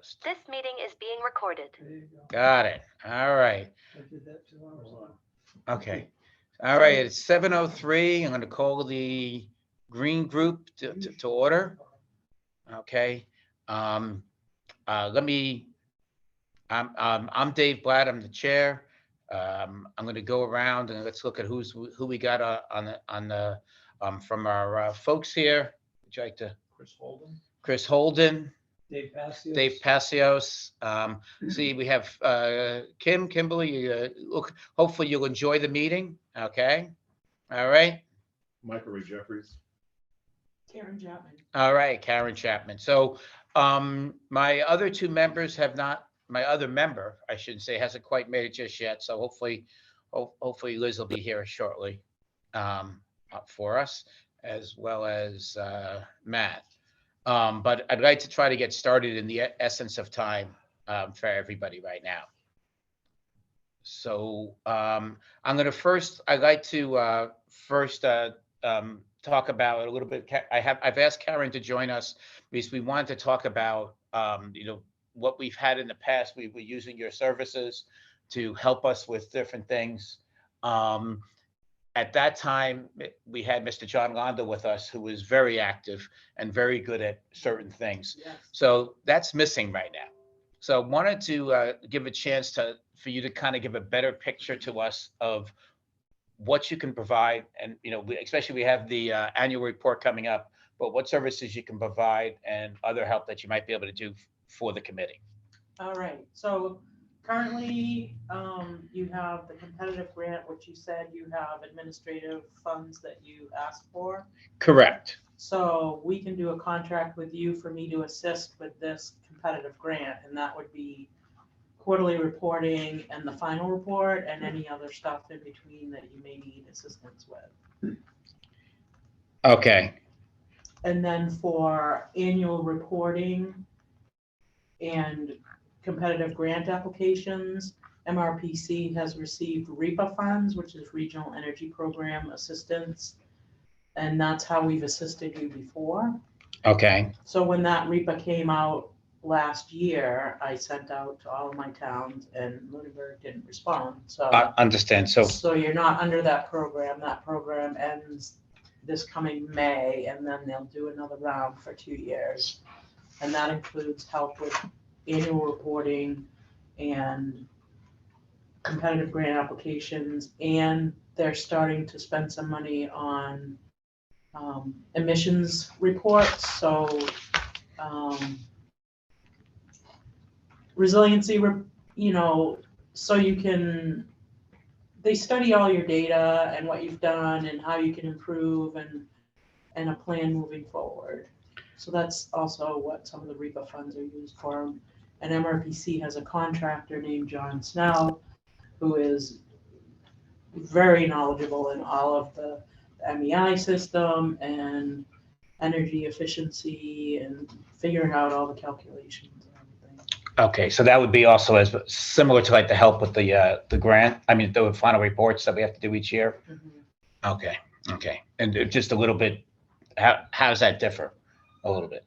closed. This meeting is being recorded. There you go. Got it. All right. I did that 2 hours ago. Okay. All right. It's 7:03. I'm going to call the Green Group to order. Okay. Let me. I'm Dave Blatt. I'm the chair. I'm going to go around and let's look at who we got on the from our folks here. Would you like to? Chris Holden. Dave Passios. See, we have Kimberly. Look, hopefully you'll enjoy the meeting. Okay. All right. Michael Ray Jeffries. Karen Chapman. All right, Karen Chapman. So my other two members have not. My other member, I should say, hasn't quite made it just yet. So hopefully Liz will be here shortly for us, as well as Matt. But I'd like to try to get started in the essence of time for everybody right now. So I'd like to first talk about a little bit. I've asked Karen to join us because we wanted to talk about what we've had in the past. We were using your services to help us with different things. At that time, we had Mr. John Londo with us, who was very active and very good at certain things. Yes. So that's missing right now. So I wanted to give a chance for you to kind of give a better picture to us of what you can provide. And, especially we have the annual report coming up, but what services you can provide and other help that you might be able to do for the committee. All right. So currently, you have the competitive grant, which you said you have administrative funds that you asked for. Correct. So we can do a contract with you for me to assist with this competitive grant, and that would be quarterly reporting and the final report and any other stuff in between that you may need assistance with. Okay. And then for annual reporting and competitive grant applications, MRPC has received REPA funds, which is Regional Energy Program Assistance. And that's how we've assisted you before. Okay. So when that REPA came out last year, I sent out to all of my towns and Lunenburg didn't respond. So I understand. So you're not under that program. That program ends this coming May, and then they'll do another round for 2 years. And that includes help with annual reporting and competitive grant applications. And they're starting to spend some money on emissions reports. So resiliency, so they study all your data and what you've done and how you can improve and a plan moving forward. So that's also what some of the REPA funds are used for. And MRPC has a contractor named John Snell, who is very knowledgeable in all of the MEI system and energy efficiency and figuring out all the calculations and everything. Okay, so that would be also as similar to like the help with the grant. I mean, the final reports that we have to do each year. Mm-hmm. Okay, and just a little bit. How does that differ? A little bit.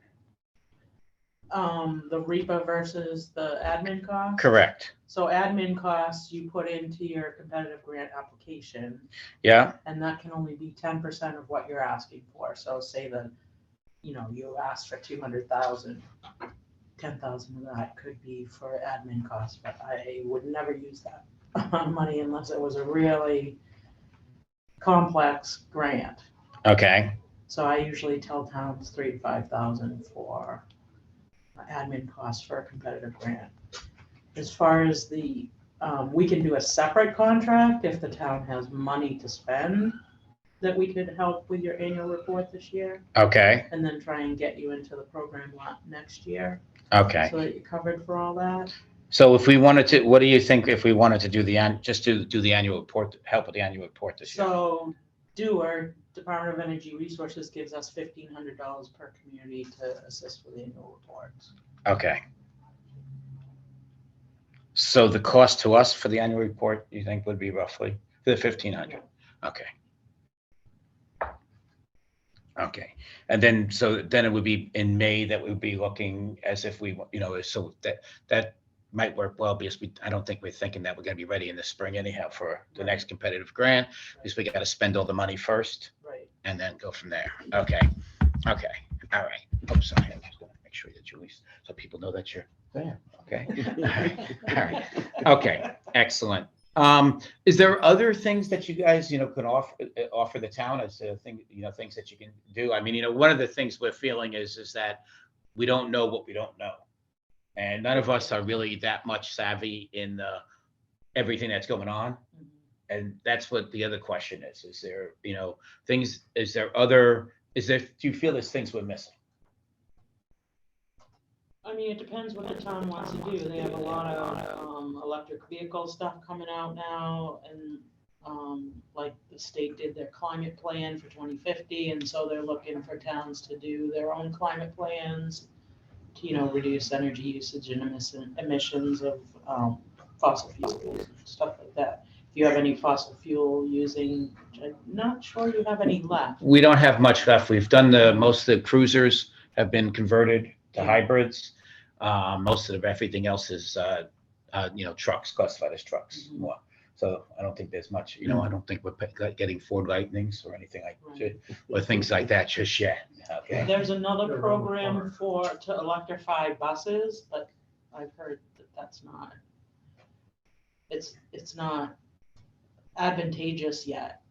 The REPA versus the admin cost. Correct. So admin costs you put into your competitive grant application, Yeah. and that can only be 10% of what you're asking for. So say that, you asked for 200,000, 10,000 of that could be for admin costs, but I would never use that money unless it was a really complex grant. Okay. So I usually tell towns 3,000 to 5,000 for admin costs for a competitive grant. As far as we can do a separate contract if the town has money to spend that we could help with your annual report this year, Okay. and then try and get you into the program next year. Okay. So that you're covered for all that. So if we wanted to, what do you think if we wanted to do the annual report, help with the annual report this year? So Department of Energy Resources gives us $1,500 per community to assist with annual reports. Okay. So the cost to us for the annual report, you think would be roughly the 1,500? Okay. Okay, and then, so then it would be in May that we would be looking as if we, so that might work well, because I don't think we're thinking that we're gonna be ready in the spring anyhow for the next competitive grant, because we gotta spend all the money first Right. and then go from there. Okay, all right. Oh, sorry, I'm just gonna make sure that Julie's, so people know that you're there, okay? All right, okay, excellent. Is there other things that you guys, could offer the town as a thing, things that you can do? I mean, one of the things we're feeling is that we don't know what we don't know. And none of us are really that much savvy in everything that's going on. Mhm. And that's what the other question is. Is there, things, do you feel there's things we're missing? I mean, it depends what the town wants to do. They have a lot of electric vehicle stuff coming out now, and like the state did their climate plan for 2050, and so they're looking for towns to do their own climate plans to, reduce energy usage and emissions of fossil fuels and stuff like that. If you have any fossil fuel using, which I'm not sure you have any left. We don't have much left. We've done most of the cruisers have been converted to hybrids. Most of everything else is, trucks, classified as trucks. Mhm. More. So I don't think there's much, I don't think we're getting Ford Lightnings or anything like Right. or things like that just yet. Okay. There's another program to electrify buses, but I've heard that that's not, it's not advantageous yet.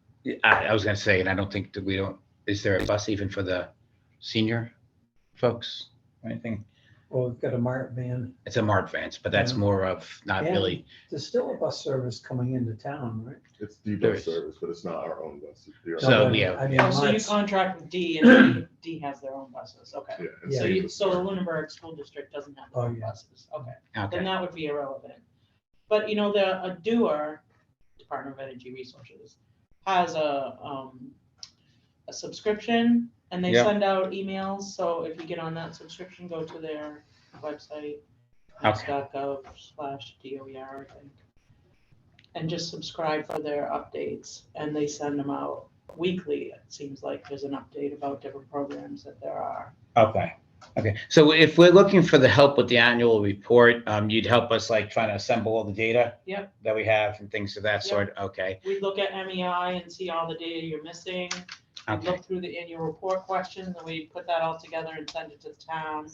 I was gonna say, and I don't think that is there a bus even for the senior folks or anything? Well, we've got a MART van. It's a MART vans, but that's Yeah. more of not And really. There's still a bus service coming into town, right? It's the There bus is. service, but it's not our own bus. It's the- So, No, but yeah. I mean, Oh, so you MART's- contract with D and D has their own buses, okay. Yeah. and Yeah. So same with- so the Lunenburg School District doesn't have their Oh, own yeah. buses, okay. Okay. Then that would be irrelevant. But a DOER, Department of Energy Resources, has a subscription, and they Yeah. send out emails, so if you get on that subscription, go to their website, mass.gov/DOER, I think. And just subscribe for their updates, and they send them out weekly. It seems like there's an update about different programs that there are. Okay. So if we're looking for the help with the annual report, you'd help us like trying to assemble all the data Yep. that we have and things of that Yep. sort. Okay. We look at MEI and see all the data you're missing. We Okay. look through the annual report questions, and we put that all together and send it to the town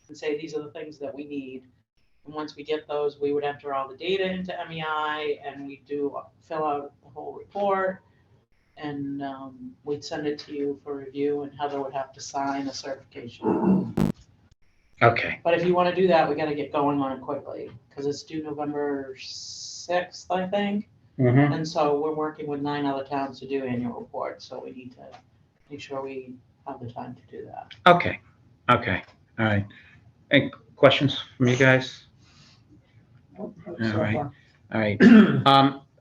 and say, these are the things that we need. And once we get those, we would enter all the data into MEI, and we fill out the whole report. And we'd send it to you for review, and Heather would have to sign a certification. Okay. But if you want to do that, we got to get going on it quickly, because it's due November 6th, I think. Mm-hmm. And so we're working with 9 other towns to do annual reports, so we need to make sure we have the time to do that. Okay. All right. Any questions from you guys? So right. far. All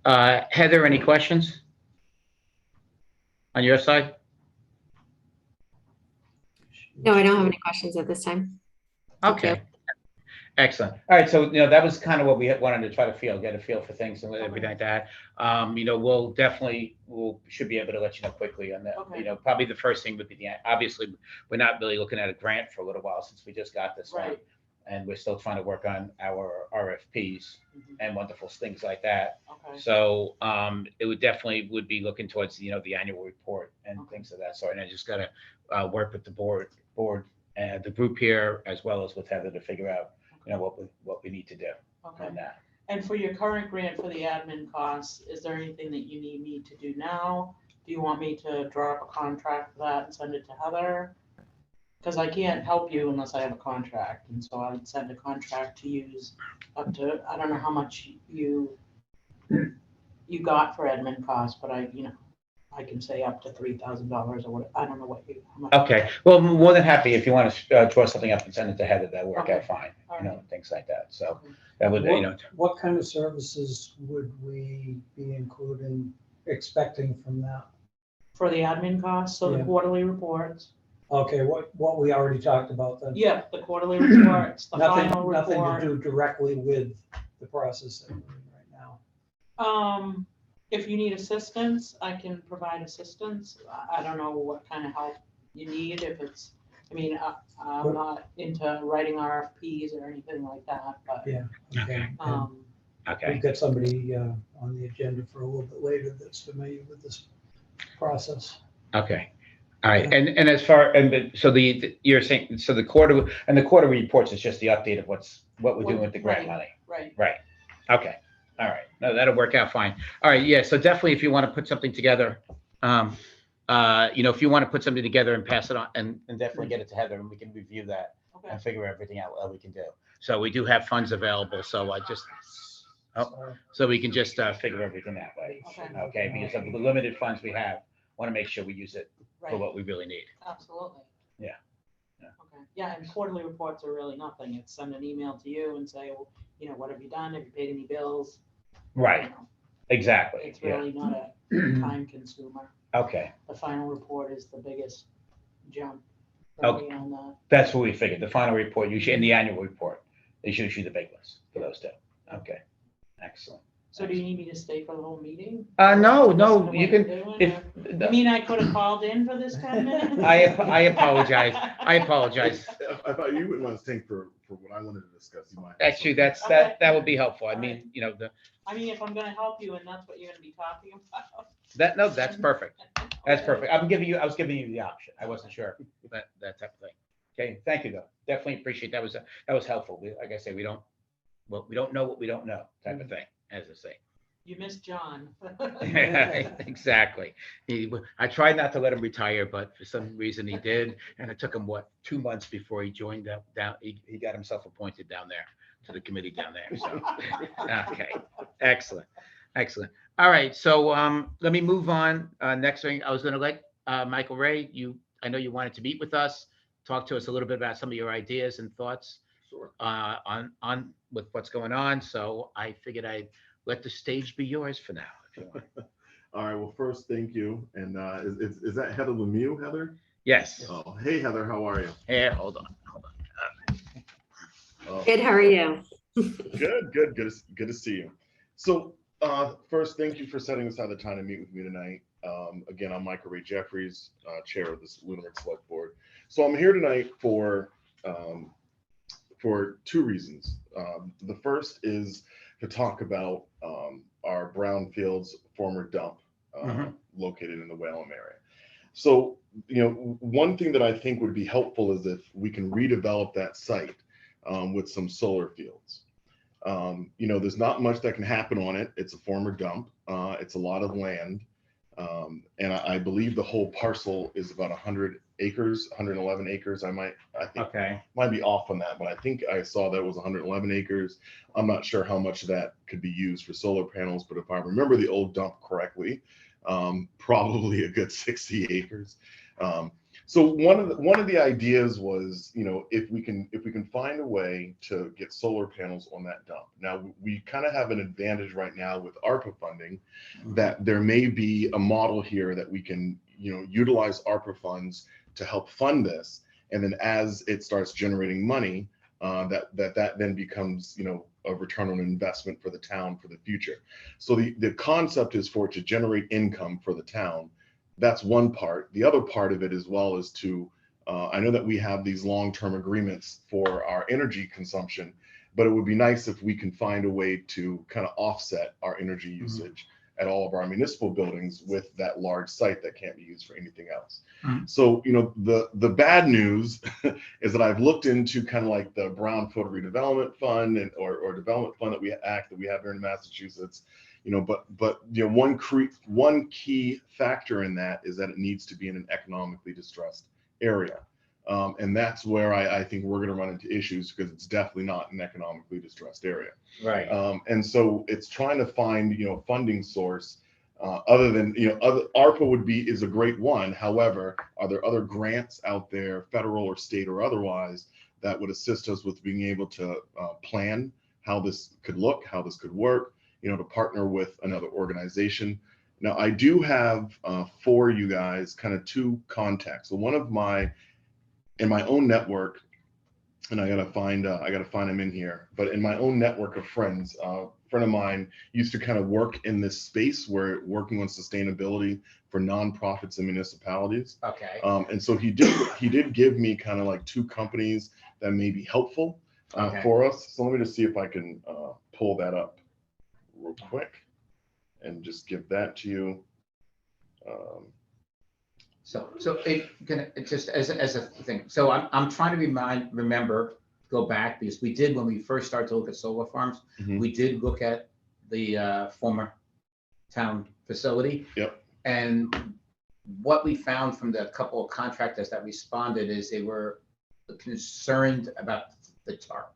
right. Heather, any questions on your side? No, I don't have any questions at this time. Thank you. Okay. Excellent. All right. So, that was kind of what we wanted to try to get a feel for things and everything like that. We'll should be able to let you know quickly on that. Okay. Probably the first thing would be obviously, we're not really looking at a grant for a little while since we just got this one. Right. And we're still trying to work on our RFPs Mhm. and wonderful things like that. Okay. So it would be looking towards, the annual report and Okay. things of that sort. And I just gotta work with the board, the group here, as well as with Heather to figure out, what we need to do Okay. on that. And for your current grant for the admin costs, is there anything that you need me to do now? Do you want me to draw up a contract for that and send it to Heather? Because I can't help you unless I have a contract, and so I'd send a contract to use up to, I don't know how much you got for admin costs, but I can say up to $3,000 or what, I don't know how much. Okay, well, I'm more than happy if you want to draw something up and send it to Heather, that'll work out Okay. fine, All right. things like that. So Okay. that would, What kind of services would we be expecting from that? For the admin costs, so the Yeah. quarterly reports. Okay, what we already talked about then? Yeah, the quarterly reports, the Nothing final report. to do directly with the process that we're in right now. If you need assistance, I can provide assistance. I don't know what kind of help you need, if it's, I mean, I'm not into writing RFPs or anything like that, but, Yeah, okay. And Okay, we've got somebody on the agenda for a little bit later that's familiar with this process. okay. All right, and as far, so you're saying, so the quarter reports is just the update of what we're doing with the grant money? right. Right, okay, all right, no, that'll work out fine. All right, yeah, so definitely if you want to put something together, if you want to put something together and pass it on, and definitely get it to Heather, and we can review that Okay, and figure everything out what we can do. So we do have funds available, so so we can just figure everything that way. Okay, because of the limited funds we have, want to make sure we use it for right, what we really need. absolutely. Yeah. Yeah. Okay, yeah, and quarterly reports are really nothing. It's send an email to you and say, well, what have you done? Have you paid any bills? Right, exactly, It's yeah. really not a time consumer. Okay, The final report is the biggest jump. Okay. On that. that's what we figured. The final report, in the annual report, they should issue the big list for those two. Okay, excellent. So do you need me to stay for the whole meeting? No, Listen to what you you're can, doing, if, or- You mean I could have called in for this 10 minutes? I apologize. I apologize. I thought you would want to think for what I wanted to discuss. You might. Actually, that would be helpful. I mean, I mean, if I'm gonna help you and that's what you're gonna be talking about. that's perfect. That's Okay. perfect. I was giving you the option. I wasn't sure that type of thing. Okay, thank you though. Definitely appreciate that. That was helpful. Like I say, we don't know what we don't know type of thing, as I say. You missed John. Exactly. I tried not to let him retire, but for some reason he did, and it took him 2 months before he joined down. He got himself appointed down there to the committee down there. So, okay, excellent. All right, so let me move on. Next thing, I was going to let Michael Ray. I know you wanted to meet with us, talk to us a little bit about some of your ideas and thoughts Sure. on with what's going on. So I figured I'd let the stage be yours for now, if you want. All right. Well, first, thank you. And is that Heather Lemieux, Heather? Yes. Oh, hey, Heather. How are you? Here, hold on. Oh, Good, how are you? Good to see you. So first, thank you for setting aside the time to meet with me tonight. Again, I'm Michael Ray Jeffries, chair of this Lunenburg Select Board. So I'm here tonight for 2 reasons. The first is to talk about our brownfields former dump located in the Whalum area. So, one thing that I think would be helpful is if we can redevelop that site with some solar fields. There's not much that can happen on it. It's a former dump. It's a lot of land. And I believe the whole parcel is about 100 acres, 111 acres. I think Okay. might be off on that, but I think I saw that it was 111 acres. I'm not sure how much of that could be used for solar panels, but if I remember the old dump correctly, probably a good 60 acres. So one of the ideas was, if we can find a way to get solar panels on that dump. Now we kind of have an advantage right now with ARPA funding, that there may be a model here that we can, utilize ARPA funds to help fund this, and then as it starts generating money, that then becomes, a return on investment for the town for the future. So the concept is for it to generate income for the town. That's one part. The other part of it as well is to, I know that we have these long-term agreements for our energy consumption, but it would be nice if we can find a way to kind of offset our energy usage at all of our municipal buildings with that large site that can't be used for anything else. So, the bad news is that I've looked into kind of like the Brownfield Redevelopment Fund or Development Fund that we have here in Massachusetts. But one key factor in that is that it needs to be in an economically distressed area. And that's where I think we're going to run into issues, because it's definitely not an economically distressed area. Right. And so it's trying to find, funding source other than, ARPA is a great one. However, are there other grants out there, federal or state or otherwise, that would assist us with being able to plan how this could look, how this could work, to partner with another organization. Now, I do have for you guys kind of 2 contacts. So one of in my own network, and I gotta find him in here. But in my own network of friends, a friend of mine used to kind of work in this space where working on sustainability for nonprofits and municipalities. Okay. And so he did give me kind of like 2 companies that may be helpful Okay. for us. So let me just see if I can pull that up real quick and just give that to you. So it just as a thing. So I'm trying to remember, go back, because we did, when we first started to look at solar farms, Mhm. we did look at the former town facility. Yep. And what we found from the couple of contractors that responded is they were concerned about the tarp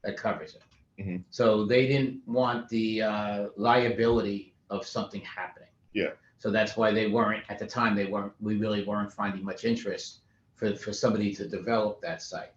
that covers it. Mhm. So they didn't want the liability of something happening. Yeah. So that's why they weren't, at the time, we really weren't finding much interest for somebody to develop that site.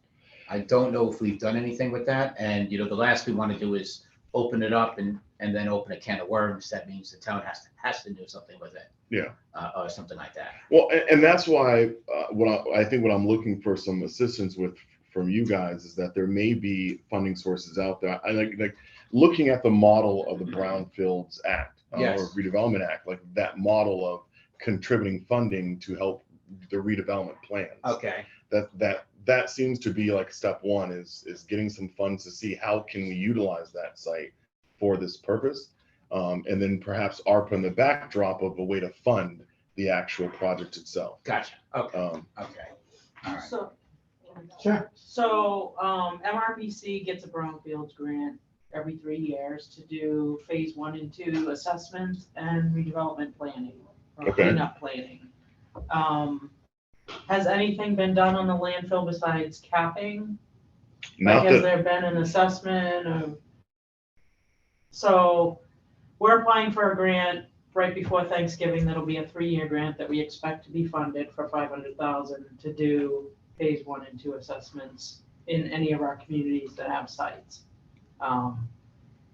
I don't know if we've done anything with that. And, the last we want to do is open it up and then open a can of worms. That means the town has to do something with it. Yeah. Or something like that. Well, and that's why what I'm looking for some assistance with from you guys is that there may be funding sources out there. I like looking at the model of the Brownfields Act Yes. or Redevelopment Act, like that model of contributing funding to help the redevelopment plans. Okay. That seems to be like step one is getting some funds to see how can we utilize that site for this purpose. And then perhaps ARPA in the backdrop of a way to fund the actual project itself. Gotcha. Okay. Okay. All right. So, Sure. so MRPC gets a Brownfields grant every 3 years to do phase 1 and 2 assessments and redevelopment planning or Okay. cleanup planning. Has anything been done on the landfill besides capping? Not Has that, there been an assessment of? So we're applying for a grant right before Thanksgiving. That'll be a 3-year grant that we expect to be funded for $500,000 to do phase 1 and 2 assessments in any of our communities that have sites.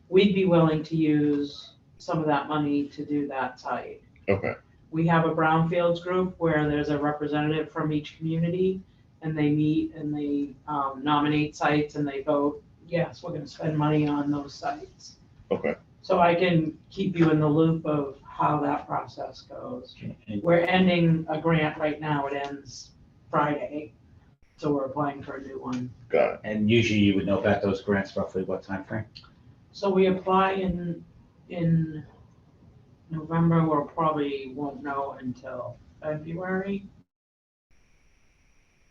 We'd be willing to use some of that money to do that site. okay. We have a Brownfields group where there's a representative from each community, and they meet and they nominate sites and they vote, yes, we're gonna spend money on those sites. Okay. So I can keep you in the loop of how that process goes. We're ending a grant right now, it ends Friday, so we're applying for a new one. Got it. And usually you would know about those grants roughly what time frame? So we apply in November, we'll probably won't know until February.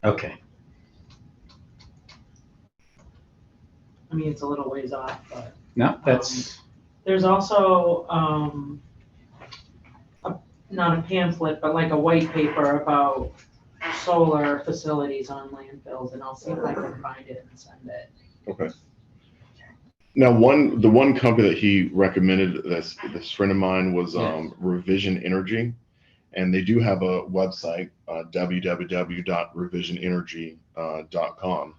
Okay. I mean, it's a little ways off, but No, that's, there's also, not a pamphlet, but like a white paper about solar facilities on landfills, and I'll see if I can find it and send it. Okay. Now, the one company that he recommended, this friend of mine, was Yes. Revision Energy, and they do have a website, www.revisionenergy.com.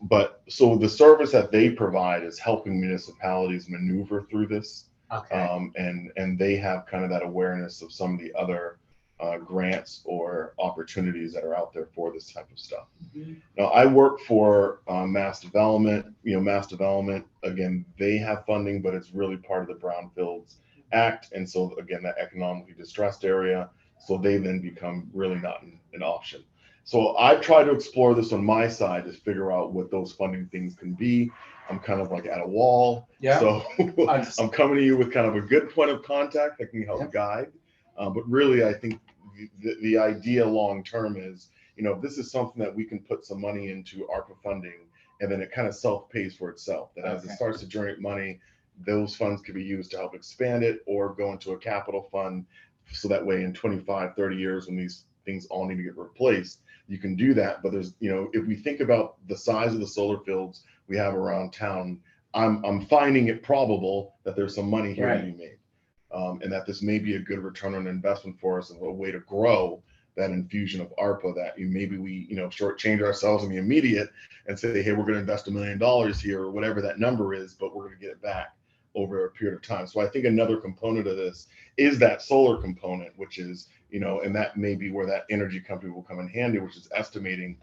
But so the service that they provide is helping municipalities maneuver through this, okay. and they have kind of that awareness of some of the other grants or opportunities that are out there for this type of stuff. Mhm. Now, I work for Mass Development. Mass Development, again, they have funding, but it's really part of the Brownfields Act. And so, again, that economically distressed area, so they then become really not an option. So I've tried to explore this on my side to figure out what those funding things can be. I'm kind of like at a wall. Yeah. So I'm coming to you with kind of a good point of contact that can help Yep. guide. But really, I think the idea long term is, if this is something that we can put some money into ARPA funding, and then it kind of self-pays for itself, that as it Okay. starts to generate money, those funds can be used to help expand it or go into a capital fund. So that way in 25, 30 years, when these things all need to get replaced, you can do that. But there's, if we think about the size of the solar fields we have around town, I'm finding it probable that there's some money here to be made. And that this may be a good return on investment for us and a way to grow that infusion of ARPA that maybe we, shortchange ourselves in the immediate and say, hey, we're going to invest $1 million here or whatever that number is, but we're going to get it back over a period of time. So I think another component of this is that solar component, which is, and that may be where that energy company will come in handy, which is estimating,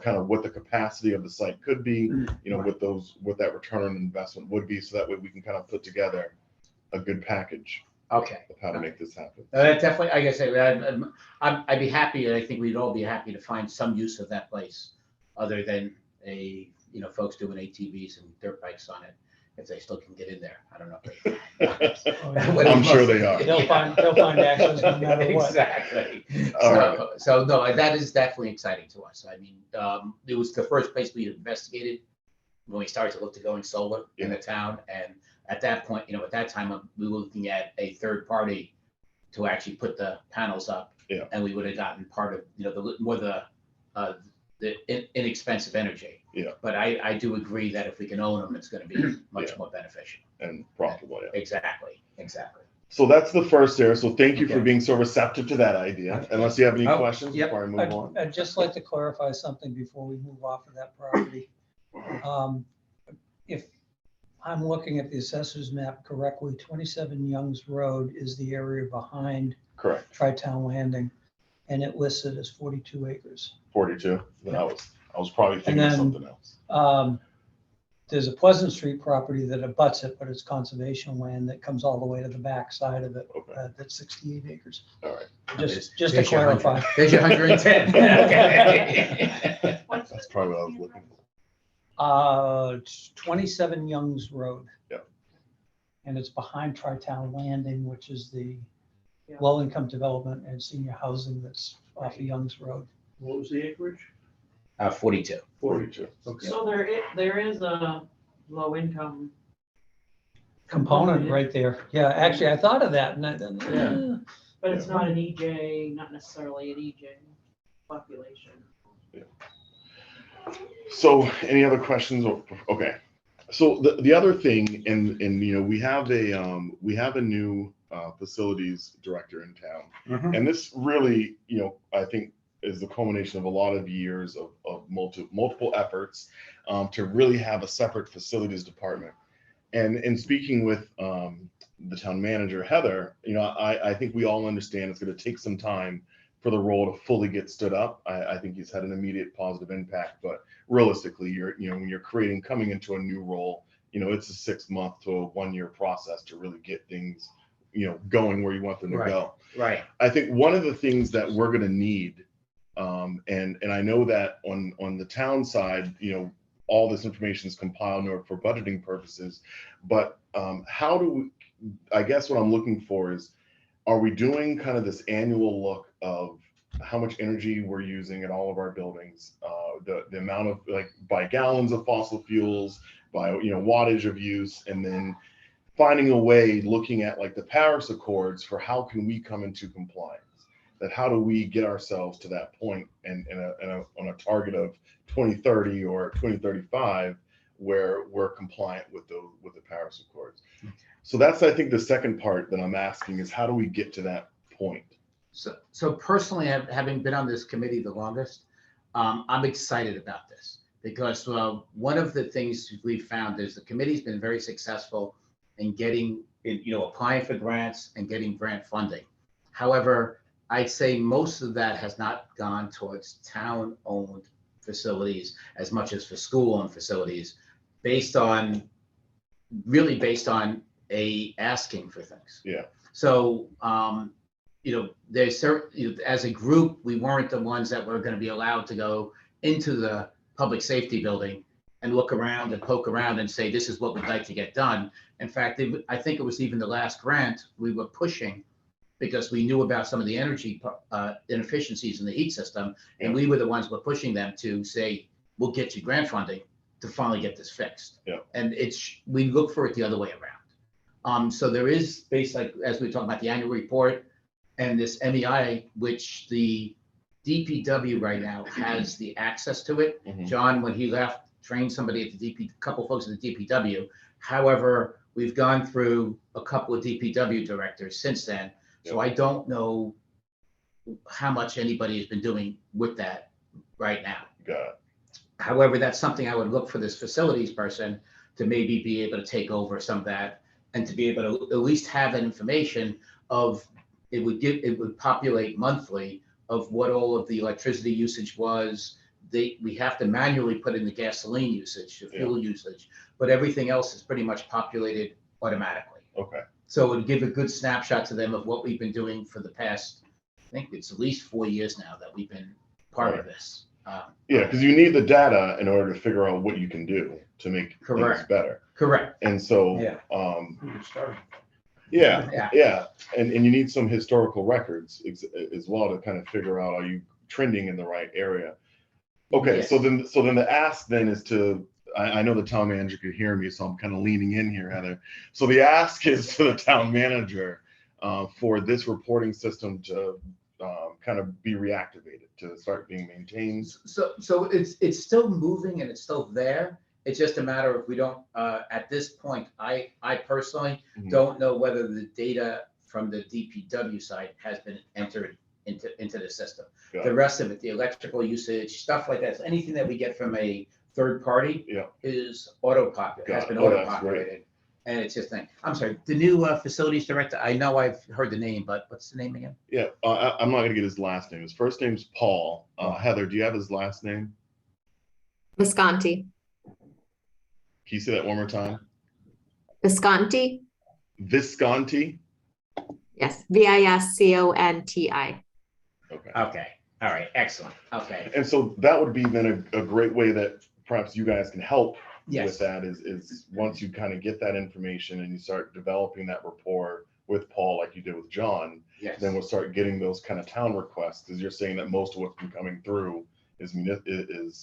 kind of what the capacity of the site could be, what that return on investment would be, so that way we can kind of put together a good package Okay. of how to make this happen. Definitely, like I said, I'd be happy, and I think we'd all be happy to find some use of that place, other than folks doing ATVs and dirt bikes on it, if they still can get in there. I don't know. I'm sure they are. They'll find access no matter what. Exactly. All right. So no, that is definitely exciting to us. I mean, it was the first place we investigated when we started to look to going solar in the town. And at that point, at that time, we were looking at a third party to actually put the panels up. Yeah. And we would have gotten part of, the inexpensive energy. Yeah. But I do agree that if we can own them, it's going to be much more beneficial. And profitable, yeah. Exactly. So that's the first there. So thank you for Okay. being so receptive to that idea. Unless you have any questions yep. before I move on. I'd just like to clarify something before we move off of that property. If I'm looking at the assessor's map correctly, 27 Youngs Road is the area behind Correct. Tri-Town Landing, and it listed as 42 acres. 42. Then I was probably thinking of something else. There's a Pleasant Street property that abuts it, but it's conservation land that comes all the way to the back side of it. Okay. That's 68 acres. All right. Just to There's your clarify. 100. There's your 110. Okay. That's probably what I was looking for. It's 27 Youngs Road. Yep. And it's behind Tri-Town Landing, which is the Yeah. low-income development and senior housing that's off of Youngs Road. What was the acreage? 42. 42. Okay. So there is a low income. Component right there. Yeah, actually, I thought of that and Yeah. But it's not an EJ, not necessarily an EJ population. So any other questions? Okay. So the other thing, and we have a new facilities director in town, and this really, I think is the culmination of a lot of years of multiple efforts to really have a separate facilities department. And in speaking with the town manager, Heather, I think we all understand it's going to take some time for the role to fully get stood up. I think he's had an immediate positive impact, but realistically, when you're coming into a new role, it's a 6-month to a 1-year process to really get things, going where you want them to go. Right. I think one of the things that we're going to need, and I know that on the town side, all this information is compiled for budgeting purposes, but how do we, I guess what I'm looking for is, are we doing kind of this annual look of how much energy we're using at all of our buildings, the amount of, like, by gallons of fossil fuels, by wattage of use, and then finding a way, looking at like the Paris Accords for how can we come into compliance, that how do we get ourselves to that point and on a target of 2030 or 2035 where we're compliant with the Paris Accords. So that's, I think, the second part that I'm asking is, how do we get to that point? So personally, having been on this committee the longest, I'm excited about this because one of the things we've found is the committee's been very successful in getting, applying for grants and getting grant funding. However, I'd say most of that has not gone towards town-owned facilities as much as for school-owned facilities, based on asking for things. Yeah. So, there's certain, as a group, we weren't the ones that were going to be allowed to go into the public safety building and look around and poke around and say, this is what we'd like to get done. In fact, I think it was even the last grant we were pushing because we knew about some of the energy inefficiencies in the heat system. And we were the ones who were pushing them to say, we'll get you grant funding to finally get this fixed. Yeah. And we look for it the other way around. So there is, like, as we talk about the annual report and this MEI, which the DPW right now has the access to it. Mhm. John, when he left, trained somebody at a couple folks at the DPW. However, we've gone through a couple of DPW directors since then. So I don't know how much anybody has been doing with that right now. Got it. However, that's something I would look for this facilities person to maybe be able to take over some of that and to be able to at least have that information of, it would populate monthly of what all of the electricity usage was, we have to manually put in the gasoline usage, the fuel usage, but everything else is pretty much populated automatically. Okay. So it would give a good snapshot to them of what we've been doing for the past, I think it's at least 4 years now that we've been part of this. Yeah, because you need the data in order to figure out what you can do to make things Correct. better. Correct. And so, Yeah. yeah, and you need some historical records as well to kind of figure out, are you trending in the right area? Okay, Yes. so then the ask then is to, I know the town manager could hear me, so I'm kind of leaning in here, Heather. So the ask is to the town manager for this reporting system to kind of be reactivated, to start being maintained. So it's still moving and it's still there. It's just a matter of we don't, at this point, I personally Mhm. don't know whether the data from the DPW side has been entered into the system. Got The it. rest of it, the electrical usage, stuff like that, anything that we get from a third party Yeah. is auto-populated, has Got it. been Oh, that's auto-populated. And it's just, I'm sorry, the new facilities director, I know I've heard the name, but what's the name again? Yeah, I'm not gonna get his last name. His first name's Paul. Heather, do you have his last name? Visconti. Can you say that one more time? Visconti? Visconti? Yes, Visconti. Okay. Okay, all right, excellent, okay. And so that would be then a great way that perhaps you guys can help with Yes, that is once you kind of get that information and you start developing that rapport with Paul, like you did with John, yes. then we'll start getting those kind of town requests, because you're saying that most of what's been coming through is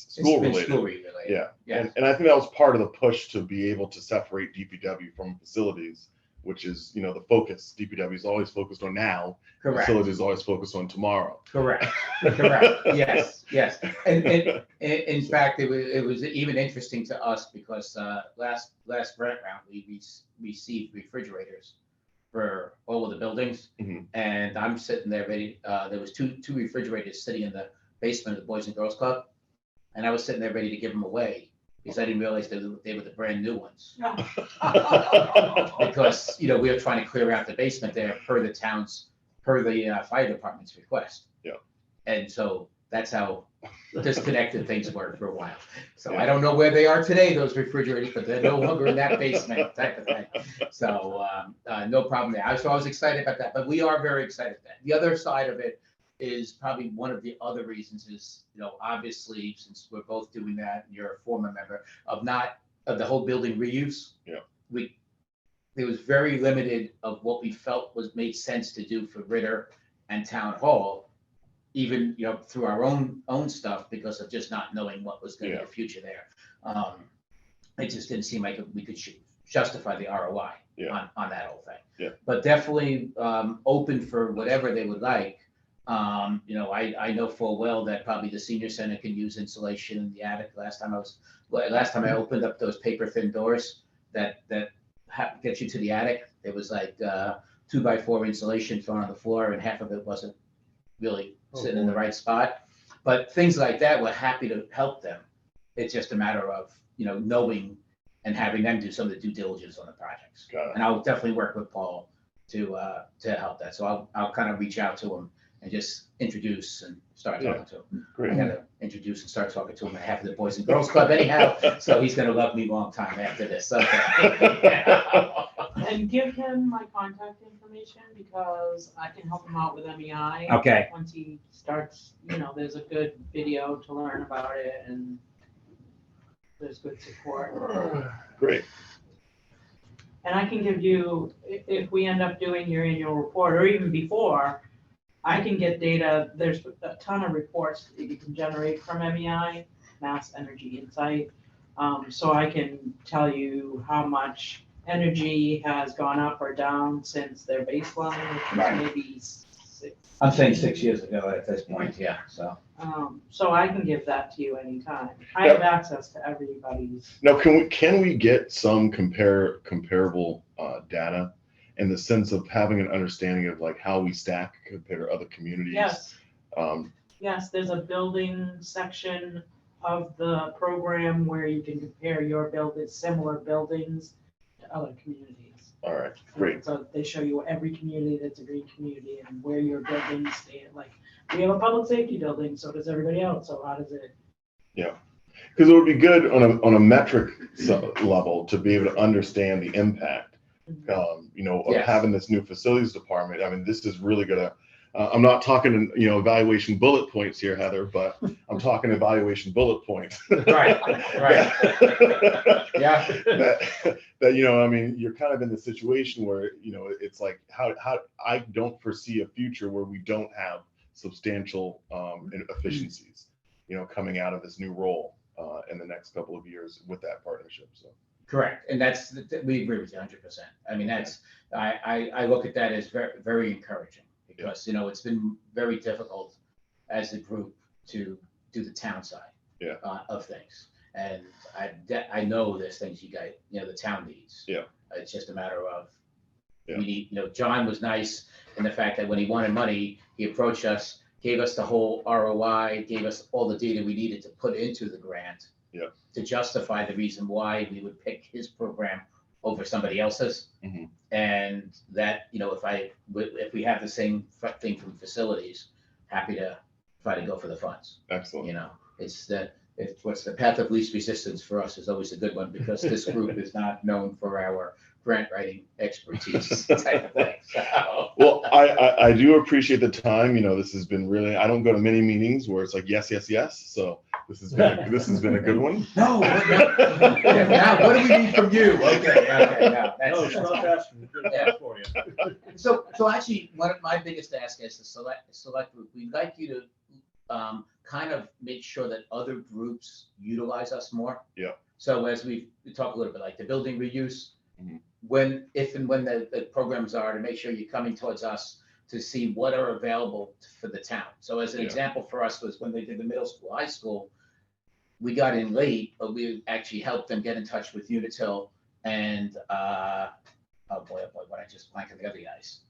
school related. School related. Yeah. Yeah. And I think that was part of the push to be able to separate DPW from facilities, which is, the focus. DPW is always focused on now. Correct, Facilities is always focused on tomorrow. correct, correct, yes, yes. And in fact, it was even interesting to us because last grant round, we received refrigerators for all of the buildings. Mhm. And I'm sitting there ready, there was two refrigerators sitting in the basement of the Boys and Girls Club. And I was sitting there ready to give them away because I didn't realize they were the brand new ones. Because, we were trying to clear out the basement there per the fire department's request. Yeah. And so that's how disconnected things were for a while. So I don't know where they are today, those refrigerators, but they're no longer in that basement type of thing. So no problem there. So I was excited about that, but we are very excited about that. The other side of it is probably one of the other reasons is, obviously, since we're both doing that, and you're a former member of the whole building reuse. Yeah. There was very limited of what we felt made sense to do for Ritter and Town Hall, even, through our own stuff because of just not knowing what was going to be the future there. It just didn't seem like we could justify the ROI on that whole thing. Yeah. But definitely open for whatever they would like. I know full well that probably the senior center can use insulation in the attic. Last time I opened up those paper thin doors that get you to the attic, it was like 2x4 insulation thrown on the floor, and half of it wasn't really sitting in the right spot. But things like that, we're happy to help them. It's just a matter of knowing and having them do some of the due diligence on the projects. Got it. And I'll definitely work with Paul to help that. So I'll kind of reach out to him and just introduce and start talking to him. I Great. gotta introduce and start talking to him on behalf of the Boys and Girls Club anyhow, so he's gonna love me a long time after this. Okay. And give him my contact information because I can help him out with MEI. Okay. Once he starts, there's a good video to learn about it and there's good support. Great. And I can give you, if we end up doing your annual report or even before, I can get data. There's a ton of reports that you can generate from MEI, Mass Energy Insight. So I can tell you how much energy has gone up or down since their baseline, which Right. was maybe 6. I'm saying 6 years ago at this point, yeah, so. So I can give that to you anytime. I have access to everybody's. Now, can we get some comparable data in the sense of having an understanding of like how we stack compared to other communities? Yes. Um, Yes, there's a building section of the program where you can compare your similar buildings to other communities. all right, great. So they show you every community that's a green community and where your buildings stand. Like, we have a public safety building, so does everybody else. So how does it Because it would be good on a metric level to be able to understand the impact, of Yes. having this new facilities department. I mean, this is really gonna. I'm not talking, evaluation bullet points here, Heather, but I'm talking evaluation bullet points. Right, right. Yeah. that you're kind of in the situation where, it's like how I don't foresee a future where we don't have substantial efficiencies, coming out of this new role in the next couple of years with that partnership. So. Correct, and we agree with you 100%. I mean, I look at that as very, very encouraging because, it's been very difficult as a group to do the town side of things. And I know there's things you guys, the town needs. Yeah. It's just a matter of, Yeah. we need, John was nice in the fact that when he wanted money, he approached us, gave us the whole ROI, gave us all the data we needed to put into the grant. Yeah. To justify the reason why we would pick his program over somebody else's. Mhm. And that, if we have the same thing from facilities, happy to try to go for the funds. Excellent. What's the path of least resistance for us is always a good one because this group is not known for our grant writing expertise type of thing. So. Well, I do appreciate the time. This has been really. I don't go to many meetings where it's like yes, yes, yes. So this has been a good one. No. Now, what do we need from you? Okay. No, it's not asking. Good enough for you. So actually, one of my biggest asks is the select group. We'd like you to kind of make sure that other groups utilize us more. Yeah. So as we talk a little bit like the building reuse, Mhm. when the programs are, to make sure you're coming towards us to see what are available for the town. So as an Yeah. example for us was when they did the middle school, high school, we got in late, but we actually helped them get in touch with Unitil and oh boy, what I just blanked on the other guys.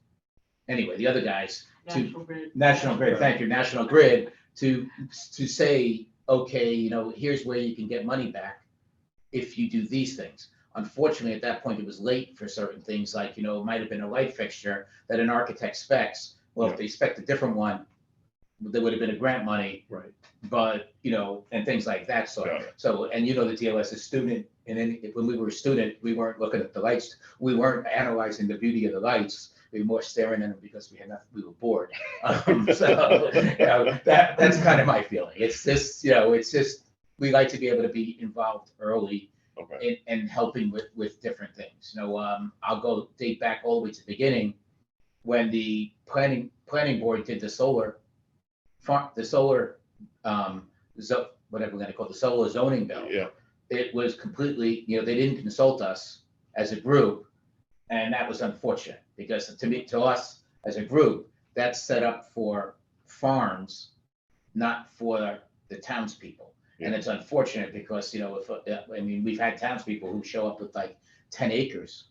Anyway, the other guys National Grid, thank you, National Grid, to say, okay, here's where you can get money back if you do these things. Unfortunately, at that point, it was late for certain things, like, it might have been a light fixture that an architect specs. Well, if they spec a different one, there would have been a grant money. Right. But, and things like that. Yeah. So, and the deal as a student, and then when we were a student, we weren't looking at the lights. We weren't analyzing the beauty of the lights. We were more staring at them because we were bored. So, that's kind of my feeling. It's just, we like to be able to be involved early. Okay. In helping with different things. I'll date back all the way to the beginning when the planning board did the solar whatever we're going to call the solar zoning bill. Yeah. It was completely, they didn't consult us as a group, and that was unfortunate because to us as a group, that's set up for farms, not for the townspeople. Yeah. And it's unfortunate because, we've had townspeople who show up with like 10 acres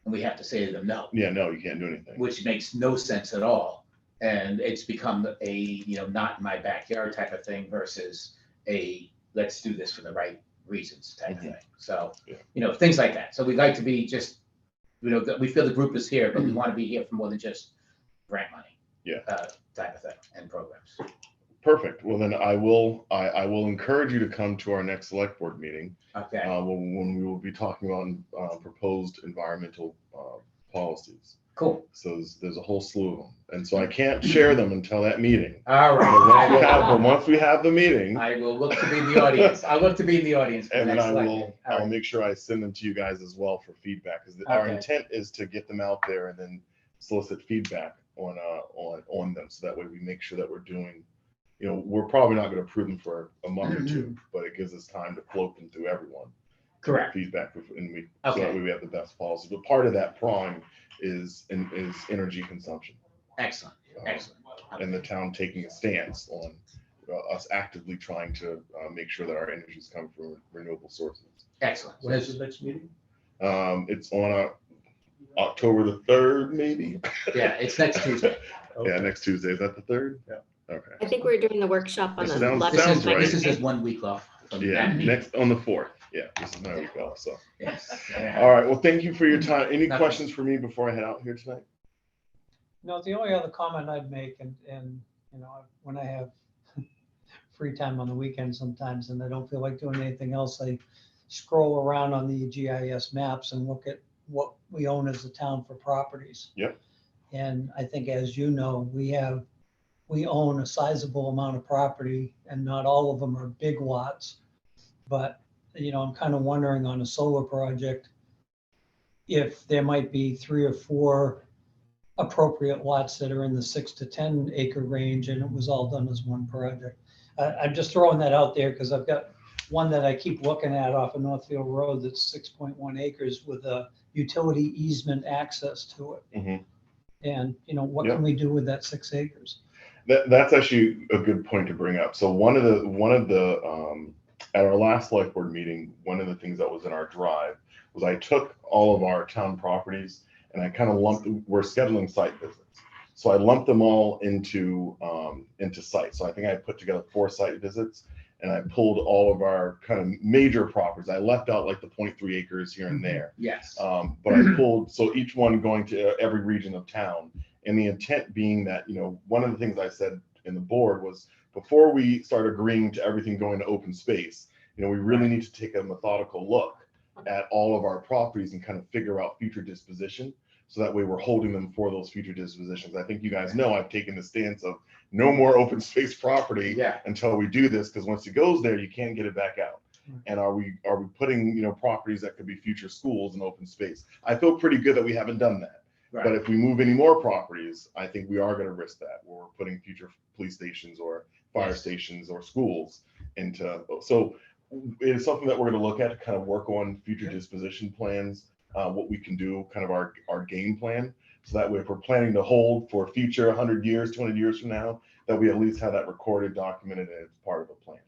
and we have to say to them, no. Yeah, no, you can't do anything. Which makes no sense at all. And it's become a, not in my backyard type of thing versus a, let's do this for the right reasons type thing. So, things like that. So we'd like to be just, we feel the group is here, but we want to be here for more than just grant money. Yeah. Type of thing and programs. Perfect. Well, then I will encourage you to come to our next select board meeting. Okay. When we will be talking about proposed environmental policies. Cool. So there's a whole slew of them, and so I can't share them until that meeting. All But once we have the meeting, I will look to be in the audience. I'll look to be in the audience. For and the then next I select will meeting. All I'll right. make sure I send them to you guys as well for feedback, because our Okay. intent is to get them out there and then solicit feedback on them, so that way we make sure that we're doing. We're probably not going to approve them for a month or two, but it gives us time to float them through everyone. Correct. Feedback, and so Okay. that way we have the best policy. But part of that prong is energy consumption, Excellent. Excellent. and the town taking a stance on us actively trying to make sure that our energy is coming from renewable sources. Excellent. When's the next meeting? It's on October the 3rd, maybe. Yeah, it's next Tuesday. Yeah, next Tuesday. Is that the 3rd? Yeah. Okay. I think we're doing the workshop on This the sounds- 11th. sounds right. This is just 1 week off. From Yeah, that meeting. next on the 4th. Yeah, this is my week off. So, Yes. all right. Well, thank you for your time. Any Nothing. questions for me before I head out here tonight? No, the only other comment I'd make, and when I have free time on the weekend sometimes and I don't feel like doing anything else, I scroll around on the GIS maps and look at what we own as a town for properties. Yep. And I think, as you know, we own a sizable amount of property and not all of them are big lots. But, I'm kind of wondering on a solar project, if there might be 3 or 4 appropriate lots that are in the 6 to 10 acre range and it was all done as one project. I'm just throwing that out there because I've got one that I keep looking at off of Northfield Road that's 6.1 acres with a utility easement access to it. Mhm. And, what Yep. can we do with that 6 acres? That's actually a good point to bring up. So one of the at our last select board meeting, one of the things that was in our drive was I took all of our town properties and I kind of lumped, we're scheduling site visits. So I lumped them all into sites. So I think I put together 4 site visits and I pulled all of our kind of major properties. I left out like the 0.3 acres here and there. Yes. But I pulled, so each one going to every region of town. And the intent being that, one of the things I said in the board was before we start agreeing to everything going to open space, we really need to take a methodical look at all of our properties and kind of figure out future disposition. So that way we're holding them for those future dispositions. I think you guys know I've taken the stance of no more open space property Yeah. until we do this, because once it goes there, you can't get it back out. And are we putting, properties that could be future schools in open space? I feel pretty good that we haven't done that. Right. But if we move any more properties, I think we are going to risk that, where we're putting future police stations or fire Yes. stations or schools into. So it is something that we're going to look at to kind of work on future disposition plans, what we can do, kind of our game plan. So that way, if we're planning to hold for future 100 years, 200 years from now, that we at least have that recorded, documented, and it's part of a plan.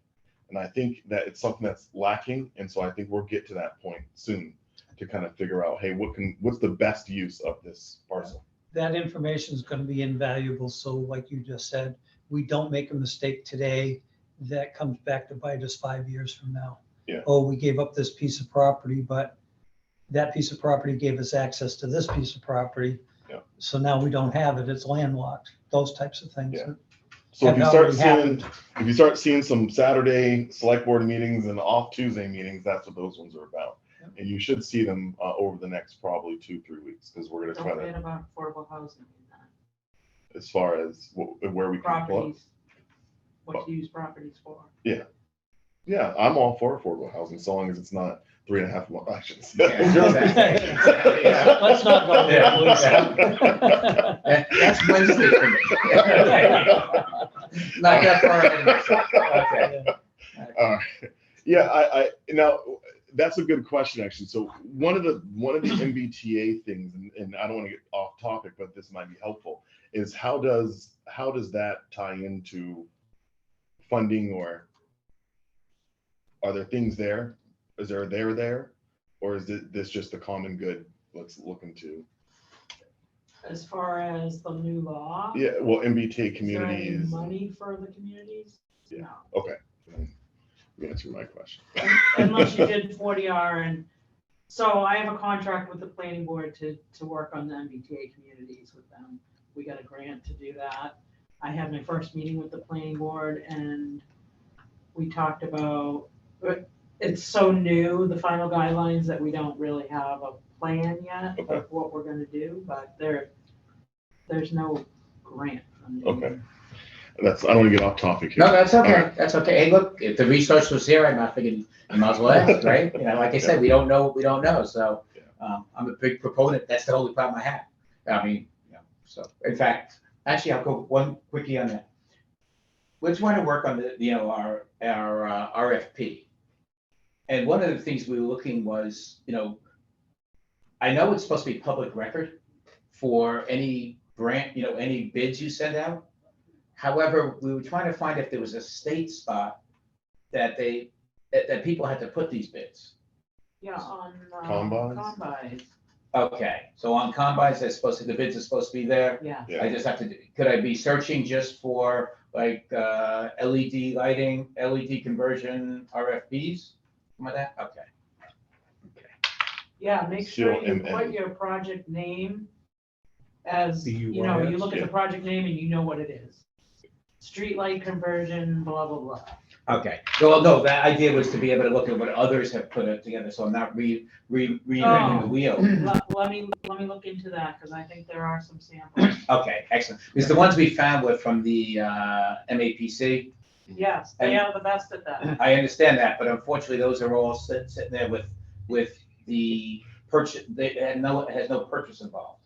And I think that it's something that's lacking. And so I think we'll get to that point soon to kind of figure out, hey, what's the best use of this parcel? That information is going to be invaluable. So like you just said, we don't make a mistake today that comes back to bite us 5 years from now. Yeah. Oh, we gave up this piece of property, but that piece of property gave us access to this piece of property. Yeah. So now we don't have it. It's landlocked. Those types of things. Yeah. So if Have you start seeing some Saturday select board meetings and off Tuesday meetings, that's what those ones are about. Yep. And you should see them over the next probably 2-3 weeks, because we're going to try Don't to, forget about affordable housing in that. as far as where we can pull up. Properties, what to use properties for. Yeah, I'm all for affordable housing, so long as it's not 3.5 months. I shouldn't say Yeah, that. exactly. Let's not go there, Yeah. That's Wednesday for me. Not that far ahead of myself. Okay. Yeah, I now that's a good question, actually. So one of the MBTA things, and I don't want to get off topic, but this might be helpful, is how does that tie into funding, or are there things there? Is there there, or is this just the common good? Let's look into. As far as the new law. Yeah, well, MBTA Is there any communities. money for the communities? Yeah. No. Okay. You answered my question. Unless you did 40R, and so I have a contract with the planning board to work on the MBTA communities with them. We got a grant to do that. I had my first meeting with the planning board and we talked about, it's so new, the final guidelines, that we don't really have a plan yet Okay. of what we're gonna do, but there's no grant funding. Okay. I don't want to get off topic here. No, that's All okay. right. That's okay. Hey, look, if the resource was here, I figured you might as well ask, right? Like I said, we don't know. So I'm a big proponent. That's the only problem I have. I mean, so in fact, actually, I'll go one quickie on that. We're trying to work on our RFP. And one of the things we were looking was, I know it's supposed to be public record for any grant, any bids you send out. However, we were trying to find if there was a state spot that that people had to put these bids. Yeah, on Combines? combines, Okay, so on combines, the bids are supposed to be there. yeah. Yeah. I just have to, could I be searching just for like LED lighting, LED conversion, RFPs? Some of that? Okay. Yeah, make sure you COMN. put your project name as, The you URL, look at yeah. the project name and you know what it is. streetlight conversion, blah, blah, blah. Okay, well, no, that idea was to be able to look at what others have put it together, so I'm not reinventing the wheel. Let me look into that, because I think there are some samples. Okay, excellent. Because the ones we found were from the MAPC. Yes, they are the best at that. I understand that, but unfortunately, those are all sitting there with the purchase, it has no purchase involved.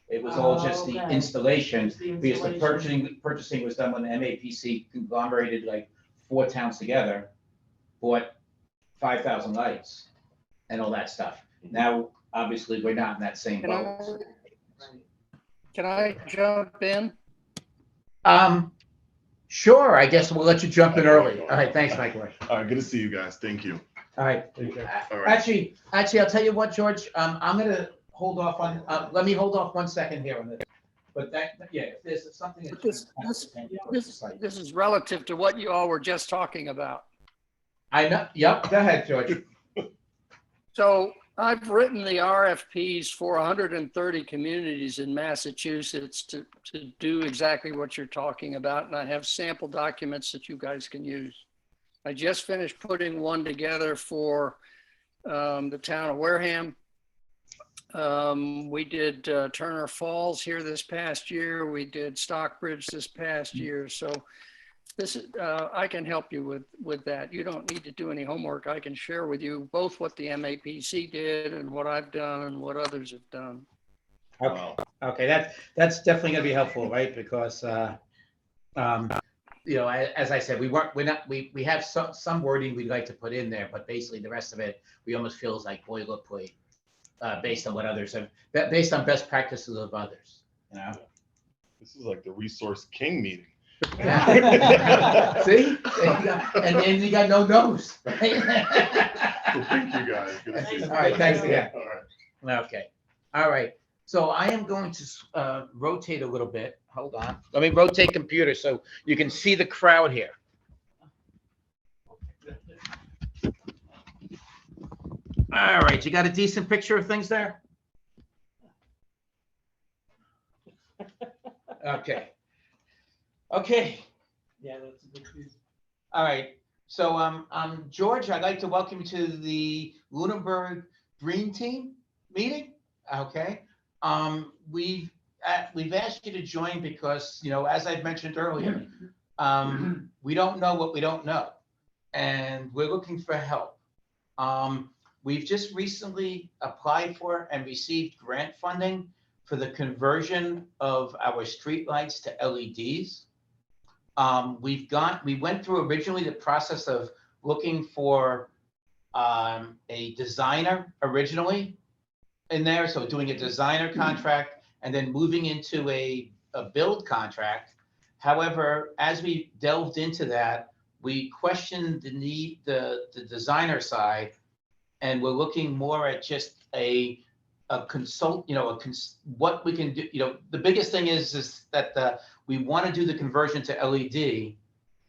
It was all just the Okay. installation, Just the because the installation. purchasing was done when the MAPC conglomerated like 4 towns together, bought 5,000 lights and all that stuff. Now, obviously, we're not in that same boat. Can I jump in? Sure, I guess we'll let you jump in early. All right, thanks, Michael. All right, good to see you guys. Thank you. All right. All right. Actually, I'll tell you what, George, I'm gonna hold off on, let me hold off 1 second here on this. But that, yeah, if there's something. But this is relative to what you all were just talking about. I know, yep, go ahead, George. So I've written the RFPs for 130 communities in Massachusetts to do exactly what you're talking about. And I have sample documents that you guys can use. I just finished putting one together for the town of Wareham. We did Turner Falls here this past year. We did Stockbridge this past year. So this is, I can help you with that. You don't need to do any homework. I can share with you both what the MAPC did and what I've done and what others have done. Okay, okay, that's definitely gonna be helpful, right? Because, you know, as I said, we have some wording we'd like to put in there, but basically the rest of it, we almost feels like boilerplate, based on what others have, based on best practices of others, you know? This is like the Resource King meeting. See? And then you got no nose, right? Well, thank you guys. Good to see you. All right, thanks again. All right. Okay, all right. So I am going to rotate a little bit. Hold on. Let me rotate computer so you can see the crowd here. All right, you got a decent picture of things there? Okay. Okay. Yeah, that's a good piece. All right. So, George, I'd like to welcome you to the Lunenburg Green Team meeting. Okay. We've asked you to join because, you know, as I've mentioned earlier, we don't know what we don't know, and we're looking for help. We've just recently applied for and received grant funding for the conversion of our streetlights to LEDs. We went through originally the process of looking for a designer originally in there, so doing a designer contract and then moving into a build contract. However, as we delved into that, we questioned the need, the designer side, and we're looking more at just a consult, you know, what we can do. You know, the biggest thing is that we want to do the conversion to LED.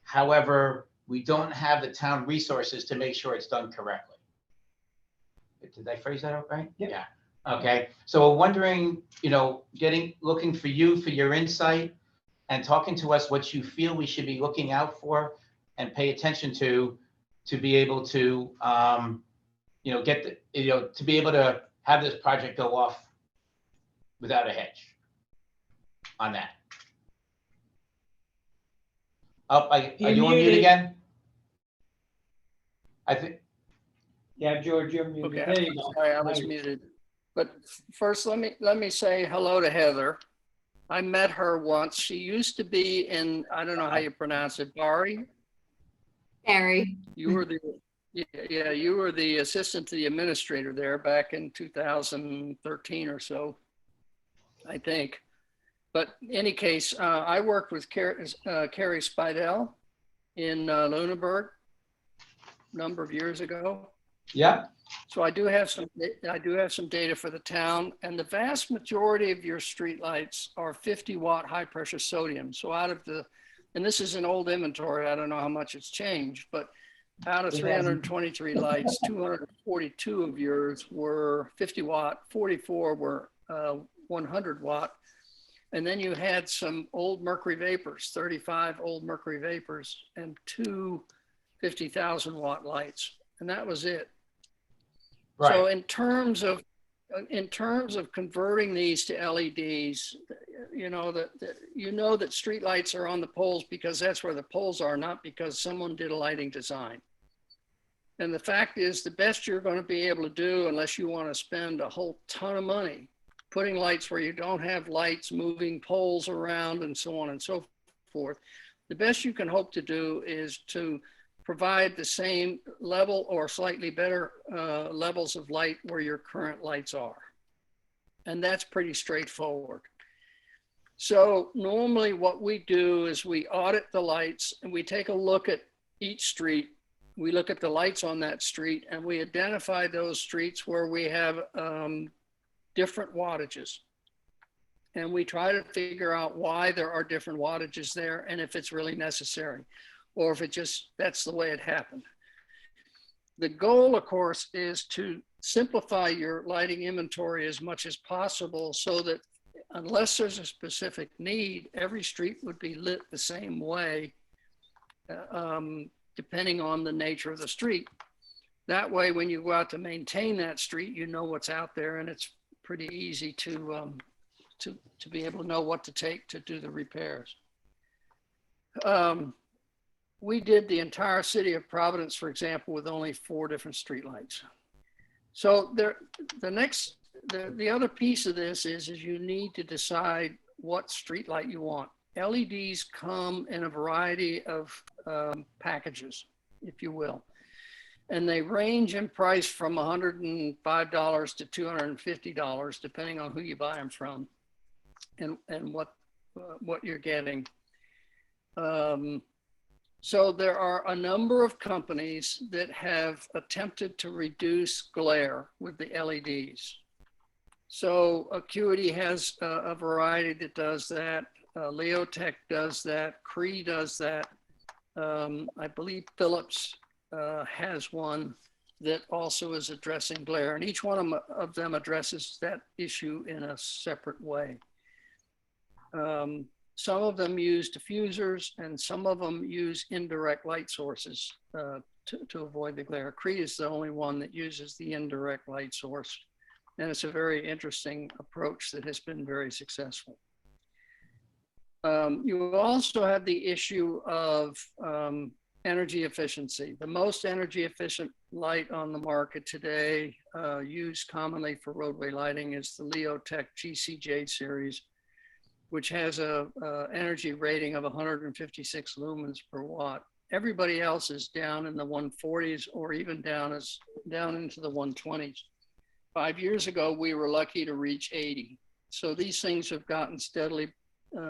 However, we don't have the town resources to make sure it's done correctly. Did I phrase that out right? Yep. Yeah. Okay. So we're wondering, you know, looking for you for your insight and talking to us what you feel we should be looking out for and pay attention to be able to, you know, to be able to have this project go off without a hitch on that. Oh, are you on mute again? I think. Yeah, George, you're muted. Okay, There you go. sorry, I was Nice. muted. But first, let me say hello to Heather. I met her once. She used to be in, I don't know how you pronounce it, Bari. Barry. You were you were the assistant to the administrator there back in 2013 or so, I think. But in any case, I worked with Carrie Spidell in Lunenburg a number of years ago. Yeah. So I do have some data for the town, and the vast majority of your streetlights are 50-watt high-pressure sodium. So out of and this is an old inventory, I don't know how much it's changed, but out of 323 lights, 242 of yours were 50-watt, 44 were 100-watt. And then you had some old mercury vapors, 35 old mercury vapors, and two 50,000 watt lights. And that was it. So in terms of converting these to LEDs, you know that streetlights are on the poles because that's where the poles are, not because someone did a lighting design. And the fact is, the best you're going to be able to do, unless you want to spend a whole ton of money putting lights where you don't have lights, moving poles around, and so on and so forth, the best you can hope to do is to provide the same level or slightly better levels of light where your current lights are. And that's pretty straightforward. So normally what we do is we audit the lights and we take a look at each street. We look at the lights on that street and we identify those streets where we have different wattages. And we try to figure out why there are different wattages there and if it's really necessary, or if it just, that's the way it happened. The goal, of course, is to simplify your lighting inventory as much as possible so that unless there's a specific need, every street would be lit the same way, depending on the nature of the street. That way, when you go out to maintain that street, you know what's out there, and it's pretty easy to be able to know what to take to do the repairs. We did the entire city of Providence, for example, with only 4 different streetlights. So the other piece of this is you need to decide what streetlight you want. LEDs come in a variety of packages, if you will. And they range in price from $105 to $250, depending on who you buy them from and what you're getting. So there are a number of companies that have attempted to reduce glare with the LEDs. So Acuity has a variety that does that. Leotech does that. Cree does that. I believe Philips has one that also is addressing glare, and each one of them addresses that issue in a separate way. Some of them use diffusers and some of them use indirect light sources to avoid the glare. Cree is the only one that uses the indirect light source. And it's a very interesting approach that has been very successful. You also have the issue of energy efficiency. The most energy efficient light on the market today, used commonly for roadway lighting, is the Leotech GCJ series, which has a energy rating of 156 lumens per watt. Everybody else is down in the 140s or even down into the 120s. 5 years ago, we were lucky to reach 80. So these things have gotten steadily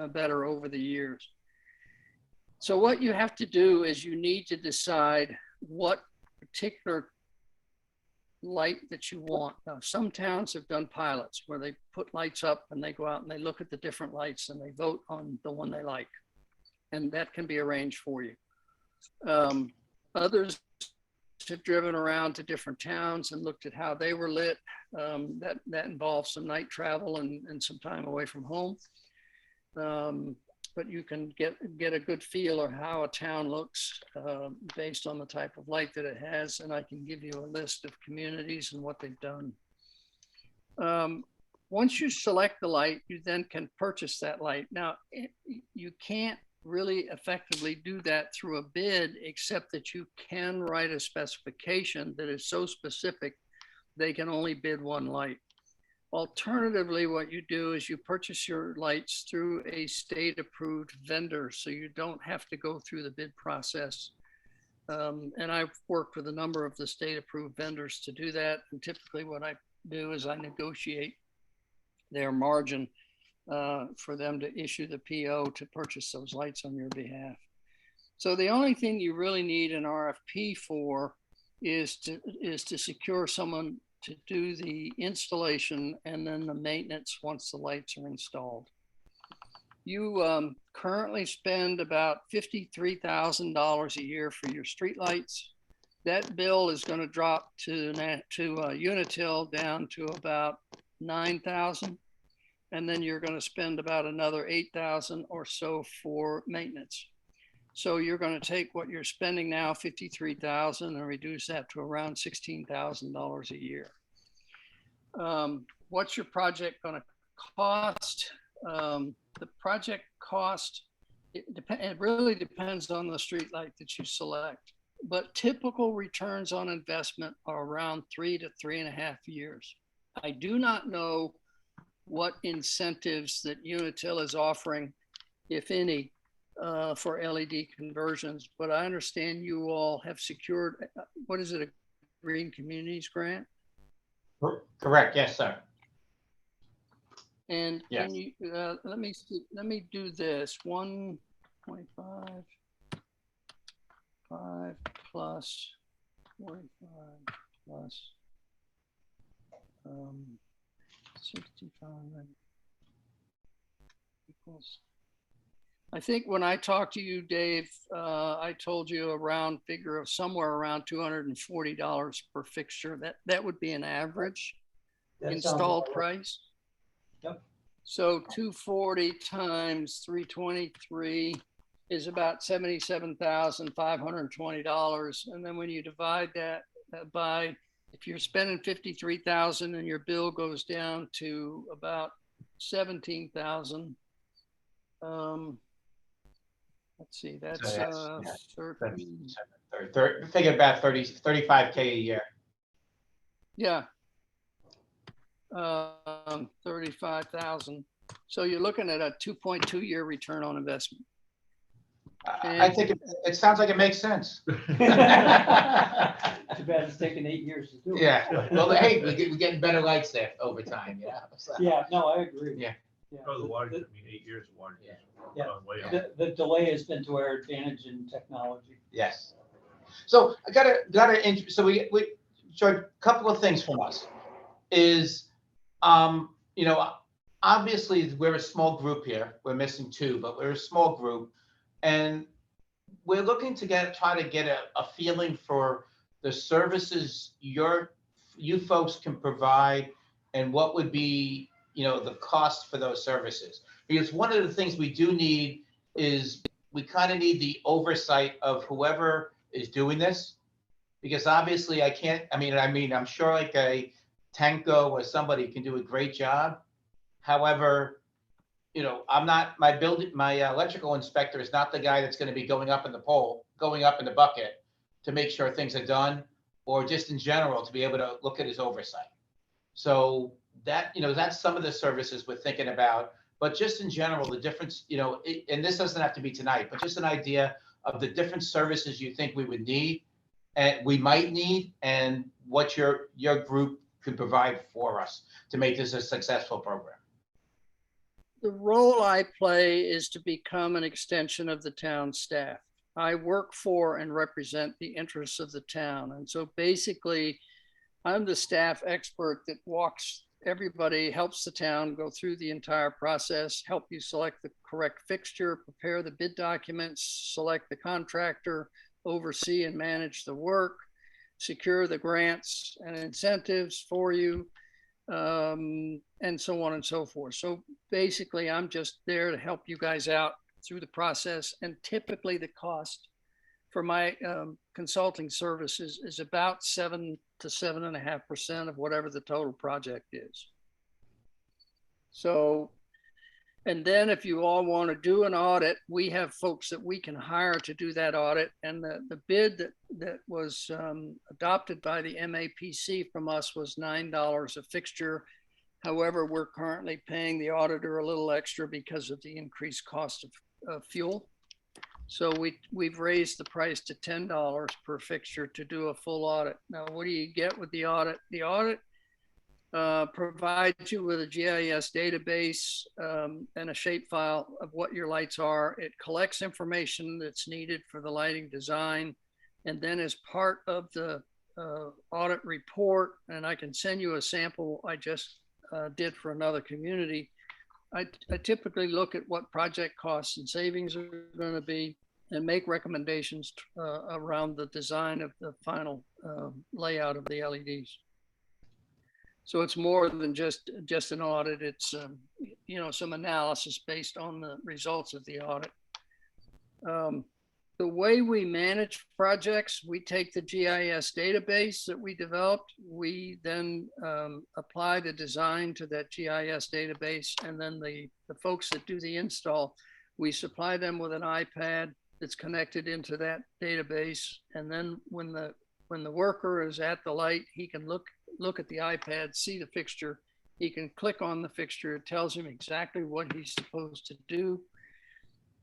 better over the years. So what you have to do is you need to decide what particular light that you want. Now, some towns have done pilots where they put lights up and they go out and they look at the different lights and they vote on the one they like. And that can be arranged for you. Others have driven around to different towns and looked at how they were lit. That involves some night travel and some time away from home. But you can get a good feel of how a town looks based on the type of light that it has. And I can give you a list of communities and what they've done. Once you select the light, you then can purchase that light. Now, you can't really effectively do that through a bid, except that you can write a specification that is so specific, they can only bid one light. Alternatively, what you do is you purchase your lights through a state-approved vendor, so you don't have to go through the bid process. And I've worked with a number of the state-approved vendors to do that. And typically what I do is I negotiate their margin for them to issue the PO to purchase those lights on your behalf. So the only thing you really need an RFP for is to secure someone to do the installation and then the maintenance once the lights are installed. You currently spend about $53,000 a year for your street lights. That bill is going to drop to Unitil down to about $9,000. and then you're going to spend about another 8,000 or so for maintenance. So you're going to take what you're spending now, 53,000, and reduce that to around $16,000 a year. What's your project going to cost? The project cost, it really depends on the streetlight that you select, but typical returns on investment are around 3 to 3.5 years. I do not know what incentives that Unitil is offering, if any, for LED conversions, but I understand you all have secured, what is it, a Green Communities grant? Correct, yes, sir. And Yes. can you, let me do this, 1.5, 5 plus 45 plus 65 equals. I think when I talked to you, Dave, I told you a round figure of somewhere around $240 per fixture. That would be an average That sounds installed about right. price. Yep. So 240 times 323 is about $77,520. And then when you divide that by, if you're spending 53,000 and your bill goes down to about 17,000, let's see, that's So that's, 13. Figure about 35K a year. Yeah. 35,000. So you're looking at a 2.2 year return on investment. I think it sounds like it makes sense. Too bad it's taken 8 years to do it. Yeah, well, hey, we're getting better lights there over time, you know? So, Yeah, no, I agree. Yeah. Oh, the water, I mean, 8 years of water. Yeah. Way up. The delay has been to our advantage in technology. Yes. So I so we showed a couple of things from us is, you know, obviously we're a small group here. We're missing 2, but we're a small group. And we're looking to try to get a feeling for the services you folks can provide and what would be, you know, the cost for those services. Because one of the things we do need is we kind of need the oversight of whoever is doing this. Because obviously I'm sure like a Tanko or somebody can do a great job. However, you know, my electrical inspector is not the guy that's going to be going up in the bucket to make sure things are done, or just in general to be able to look at his oversight. So that, you know, that's some of the services we're thinking about, but just in general, the difference, you know, and this doesn't have to be tonight, but just an idea of the different services you think we would need and we might need, and what your group could provide for us to make this a successful program. The role I play is to become an extension of the town staff. I work for and represent the interests of the town. And so basically, I'm the staff expert that walks everybody, helps the town go through the entire process, help you select the correct fixture, prepare the bid documents, select the contractor, oversee and manage the work, secure the grants and incentives for you, and so on and so forth. So basically, I'm just there to help you guys out through the process. And typically the cost for my consulting services is about 7 to 7.5% of whatever the total project is. So, and then if you all want to do an audit, we have folks that we can hire to do that audit. And the bid that was adopted by the MAPC from us was $9 a fixture. However, we're currently paying the auditor a little extra because of the increased cost of fuel. So we've raised the price to $10 per fixture to do a full audit. Now, what do you get with the audit? The audit provides you with a GIS database and a shapefile of what your lights are. It collects information that's needed for the lighting design. And then as part of the audit report, and I can send you a sample I just did for another community, I typically look at what project costs and savings are going to be and make recommendations around the design of the final layout of the LEDs. So it's more than just an audit. It's, some analysis based on the results of the audit. The way we manage projects, we take the GIS database that we developed, we then apply the design to that GIS database, and then the folks that do the install, we supply them with an iPad that's connected into that database. And then when the worker is at the light, he can look at the iPad, see the fixture, he can click on the fixture, it tells him exactly what he's supposed to do.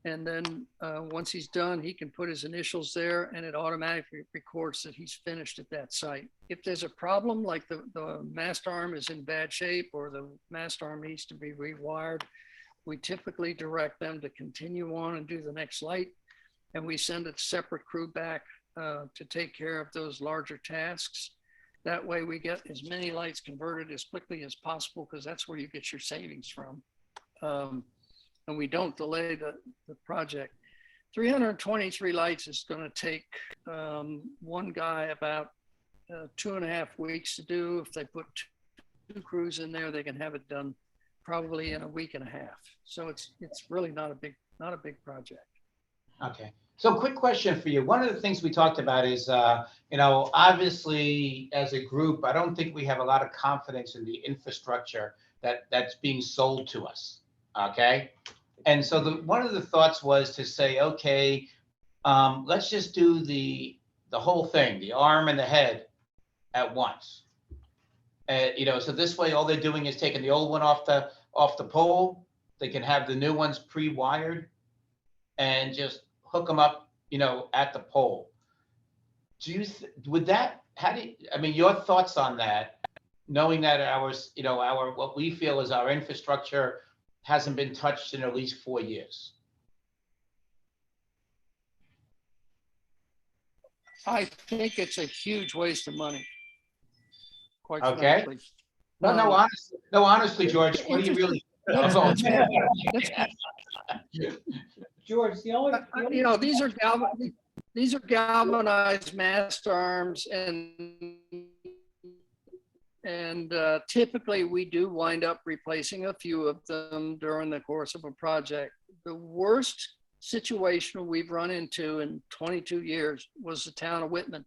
And then once he's done, he can put his initials there and it automatically records that he's finished at that site. If there's a problem, like the mast arm is in bad shape or the mast arm needs to be rewired, we typically direct them to continue on and do the next light. And we send a separate crew back to take care of those larger tasks. That way we get as many lights converted as quickly as possible, because that's where you get your savings from. And we don't delay the project. 323 lights is going to take one guy about 2.5 weeks to do. If they put two crews in there, they can have it done probably in a week and a half. So it's really not a big project. Okay. So quick question for you. One of the things we talked about is, obviously as a group, I don't think we have a lot of confidence in the infrastructure that's being sold to us. Okay. And so one of the thoughts was to say, okay, let's just do the whole thing, the arm and the head at once. So this way, all they're doing is taking the old one off the pole. They can have the new ones pre-wired and just hook them up, at the pole. Your thoughts on that, knowing that what we feel is our infrastructure hasn't been touched in at least 4 years? I think it's a huge waste of money, quite Okay. frankly. Honestly, George, what do you really? Let's- George, the only. These are galvanized mast arms, and typically we do wind up replacing a few of them during the course of a project. The worst situation we've run into in 22 years was the town of Whitman.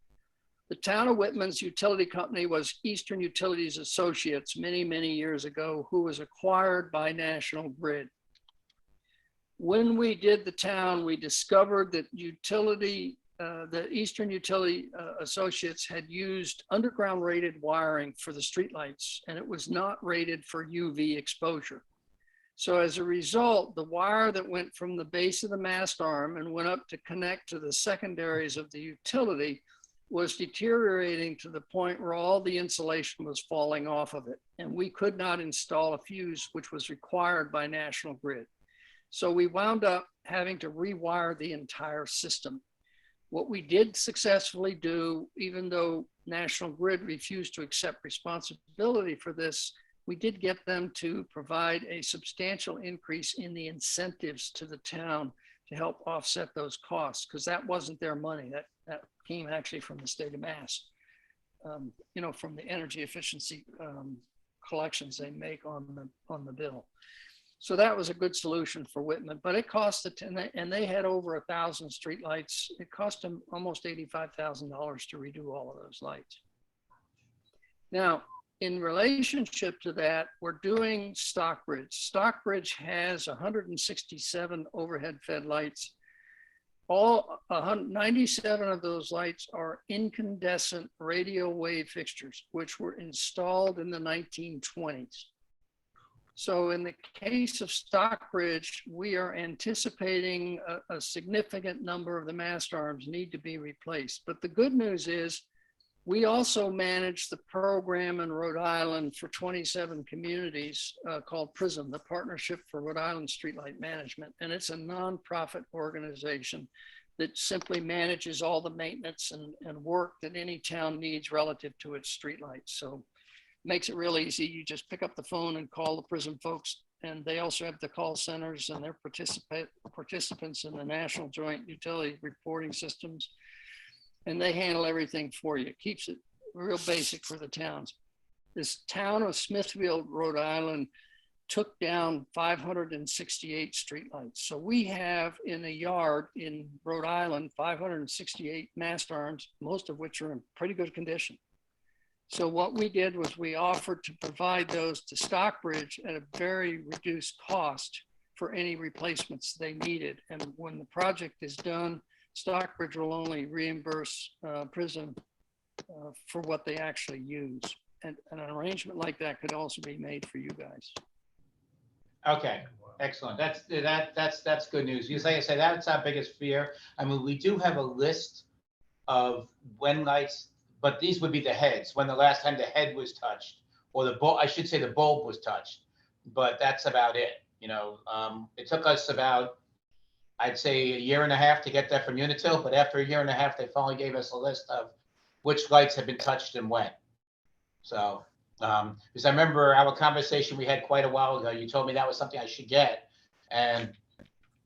The town of Whitman's utility company was Eastern Utilities Associates many, many years ago, who was acquired by National Grid. When we did the town, we discovered that the Eastern Utility Associates had used underground rated wiring for the streetlights, and it was not rated for UV exposure. So as a result, the wire that went from the base of the mast arm and went up to connect to the secondaries of the utility was deteriorating to the point where all the insulation was falling off of it. And we could not install a fuse, which was required by National Grid. So we wound up having to rewire the entire system. What we did successfully do, even though National Grid refused to accept responsibility for this, we did get them to provide a substantial increase in the incentives to the town to help offset those costs, because that wasn't their money. That came actually from the state of Mass, from the energy efficiency collections they make on the bill. So that was a good solution for Whitman, but it cost and they had over 1,000 streetlights. It cost them almost $85,000 to redo all of those lights. Now, in relationship to that, we're doing Stockbridge. Stockbridge has 167 overhead fed lights. All 97 of those lights are incandescent radio wave fixtures, which were installed in the 1920s. So in the case of Stockbridge, we are anticipating a significant number of the mast arms need to be replaced. But the good news is we also manage the program in Rhode Island for 27 communities called PRISM, the Partnership for Rhode Island Streetlight Management. And it's a nonprofit organization that simply manages all the maintenance and work that any town needs relative to its streetlights. So makes it real easy. You just pick up the phone and call the PRISM folks, and they also have the call centers, and they're participants in the National Joint Utility Reporting Systems, and they handle everything for you. It keeps it real basic for the towns. this town of Smithfield, Rhode Island, took down 568 streetlights. So we have in a yard in Rhode Island 568 mast arms, most of which are in pretty good condition. So what we did was we offered to provide those to Stockbridge at a very reduced cost for any replacements they needed. And when the project is done, Stockbridge will only reimburse Prism for what they actually use. And an arrangement like that could also be made for you guys. Okay, excellent. That's good news. You say that's our biggest fear. I mean, we do have a list of when lights, but these would be the heads, when the last time the head was touched, or the bulb, I should say the bulb was touched, but that's about it. You know, it took us about, I'd say, a year and a half to get that from Unitil, but after a year and a half, they finally gave us a list of which lights had been touched and when. So, because I remember our conversation we had quite a while ago, you told me that was something I should get, and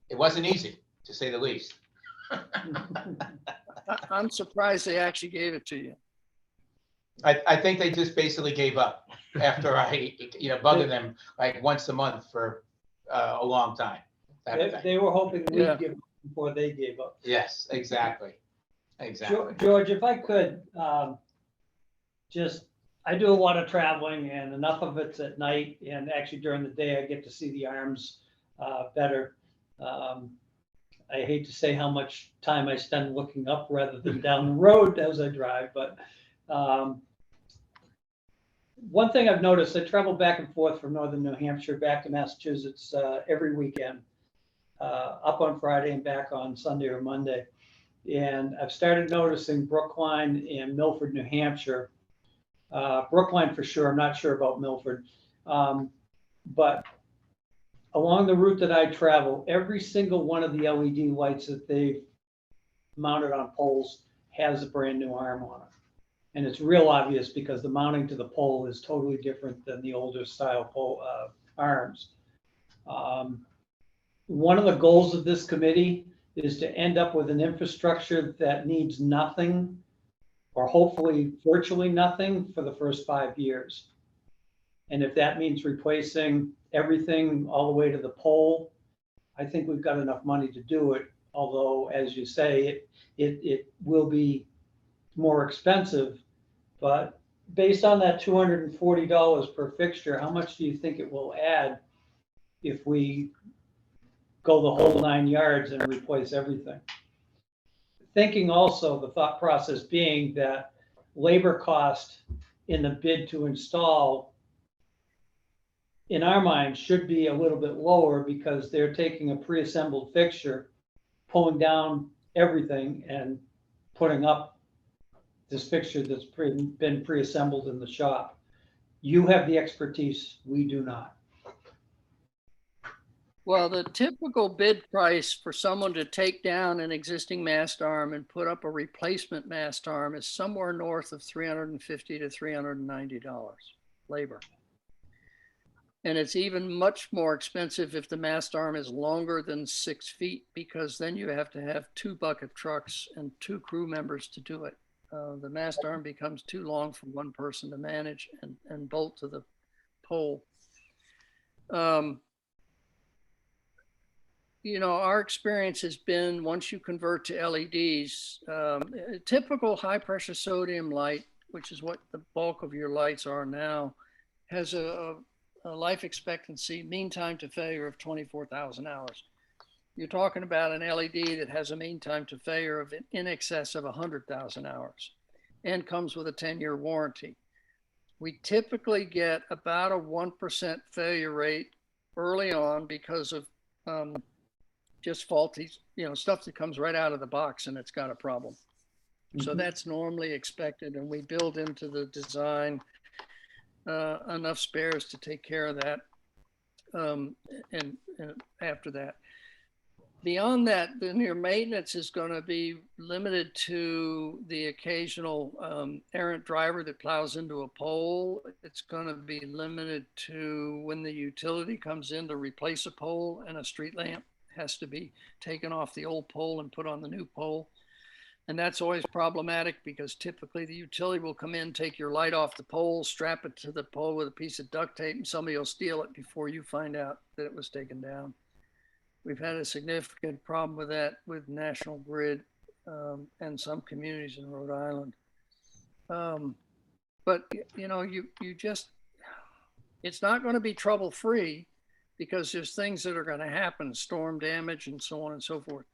it wasn't easy, to say the least. I'm surprised they actually gave it to you. I think they just basically gave up after I, bugging them like once a month for a long time. They were hoping we'd Yeah. give up before they gave up. Yes, exactly. Exactly. George, if I could, I do a lot of traveling and enough of it's at night, and actually during the day I get to see the arms better. I hate to say how much time I spend looking up rather than down the road as I drive, but one thing I've noticed, I travel back and forth from northern New Hampshire back to Massachusetts every weekend, up on Friday and back on Sunday or Monday. And I've started noticing Brookline and Milford, New Hampshire. Brookline for sure, I'm not sure about Milford. But along the route that I travel, every single one of the LED lights that they've mounted on poles has a brand new arm on it. And it's real obvious because the mounting to the pole is totally different than the older style pole arms. One of the goals of this committee is to end up with an infrastructure that needs nothing, or hopefully virtually nothing, for the first 5 years. And if that means replacing everything all the way to the pole, I think we've got enough money to do it. Although, as you say, it will be more expensive. But based on that $240 per fixture, how much do you think it will add if we go the whole 9 yards and replace everything? Thinking also, the thought process being that labor cost in the bid to install, in our mind, should be a little bit lower because they're taking a pre-assembled fixture, pulling down everything and putting up this fixture that's been pre-assembled in the shop. You have the expertise, we do not. Well, the typical bid price for someone to take down an existing mast arm and put up a replacement mast arm is somewhere north of $350 to $390 labor. And it's even much more expensive if the mast arm is longer than 6 feet, because then you have to have 2 bucket trucks and 2 crew members to do it. The mast arm becomes too long for one person to manage and bolt to the pole. Our experience has been, once you convert to LEDs, a typical high pressure sodium light, which is what the bulk of your lights are now, has a life expectancy, mean time to failure of 24,000 hours. You're talking about an LED that has a mean time to failure of in excess of 100,000 hours and comes with a 10-year warranty. We typically get about a 1% failure rate early on because of just faulty, stuff that comes right out of the box and it's got a problem. So that's normally expected, and we build into the design enough spares to take care of that. And after that, beyond that, then your maintenance is going to be limited to the occasional errant driver that plows into a pole. It's going to be limited to when the utility comes in to replace a pole and a street lamp has to be taken off the old pole and put on the new pole. And that's always problematic because typically the utility will come in, take your light off the pole, strap it to the pole with a piece of duct tape, and somebody will steal it before you find out that it was taken down. We've had a significant problem with that with National Grid and some communities in Rhode Island. But you know, you just, it's not going to be trouble-free because there's things that are going to happen, storm damage and so on and so forth.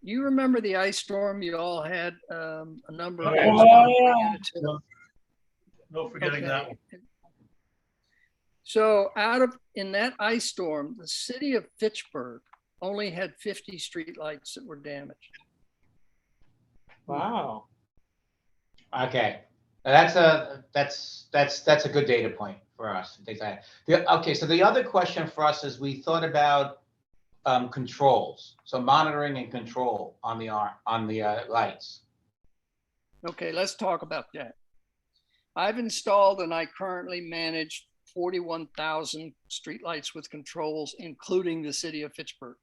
You remember the ice storm you all had a number of years ago? No forgetting that one. So in that ice storm, the city of Fitchburg only had 50 streetlights that were damaged. Wow. Okay, that's a good data point for us. Things like that. Okay, so the other question for us is we thought about controls, so monitoring and control on the lights. Okay, let's talk about that. I've installed and I currently manage 41,000 streetlights with controls, including the city of Fitchburg.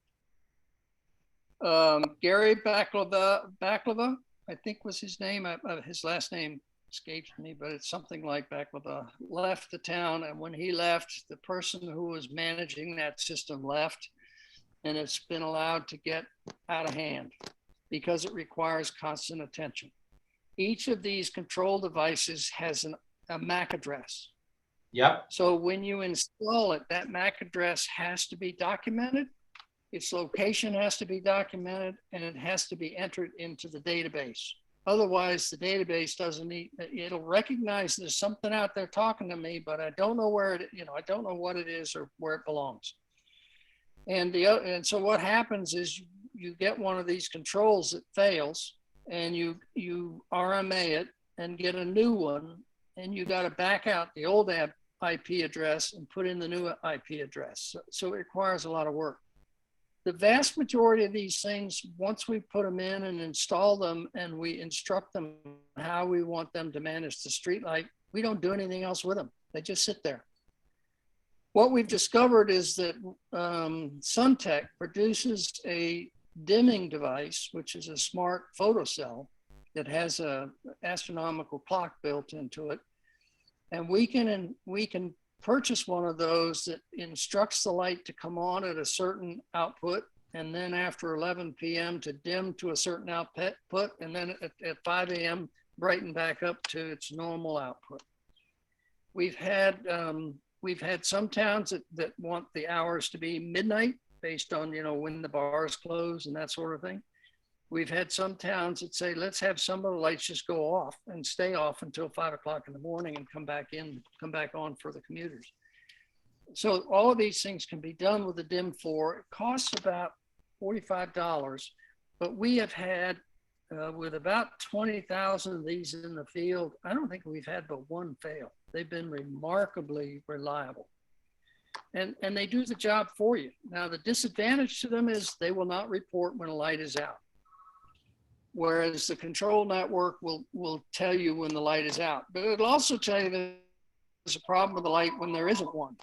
Gary Baklava, I think was his name. His last name escapes me, but it's something like Baklava, left the town. And when he left, the person who was managing that system left, and it's been allowed to get out of hand because it requires constant attention. Each of these control devices has a MAC address. Yep. So when you install it, that MAC address has to be documented. Its location has to be documented, and it has to be entered into the database. Otherwise, the database doesn't need, it'll recognize there's something out there talking to me, but I don't know where it, I don't know what it is or where it belongs. And so what happens is you get one of these controls that fails, and you RMA it and get a new one, and you got to back out the old IP address and put in the new IP address. So it requires a lot of work. The vast majority of these things, once we put them in and install them and we instruct them how we want them to manage the streetlight, we don't do anything else with them. They just sit there. What we've discovered is that Suntech produces a dimming device, which is a smart photocell that has an astronomical clock built into it. And we can purchase one of those that instructs the light to come on at a certain output, and then after 11 p.m. to dim to a certain output, and then at 5 a.m. brighten back up to its normal output. We've had some towns that want the hours to be midnight based on when the bars close and that sort of thing. We've had some towns that say, let's have some of the lights just go off and stay off until 5 o'clock in the morning and come back on for the commuters. So all of these things can be done with the DIM 4. It costs about $45, but we have had, with about 20,000 of these in the field, I don't think we've had but one fail. They've been remarkably reliable. And they do the job for you. Now, the disadvantage to them is they will not report when a light is out. Whereas the control network will tell you when the light is out, but it'll also tell you there's a problem with the light when there isn't one.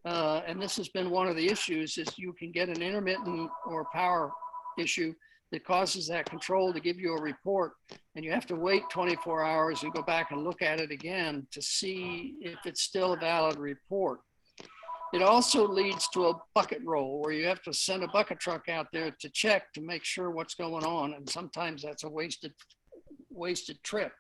And this has been one of the issues, is you can get an intermittent or power issue that causes that control to give you a report, and you have to wait 24 hours and go back and look at it again to see if it's still a valid report. It also leads to a bucket roll where you have to send a bucket truck out there to check to make sure what's going on. And sometimes that's a wasted trip.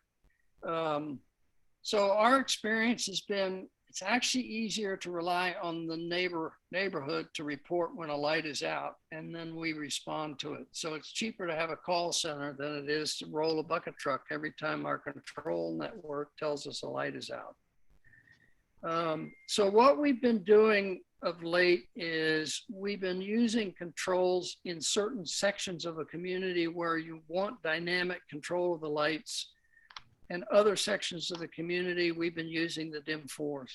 So our experience has been, it's actually easier to rely on the neighborhood to report when a light is out, and then we respond to it. So it's cheaper to have a call center than it is to roll a bucket truck every time our control network tells us a light is out. So what we've been doing of late is we've been using controls in certain sections of a community where you want dynamic control of the lights, and other sections of the community we've been using the DIM 4s.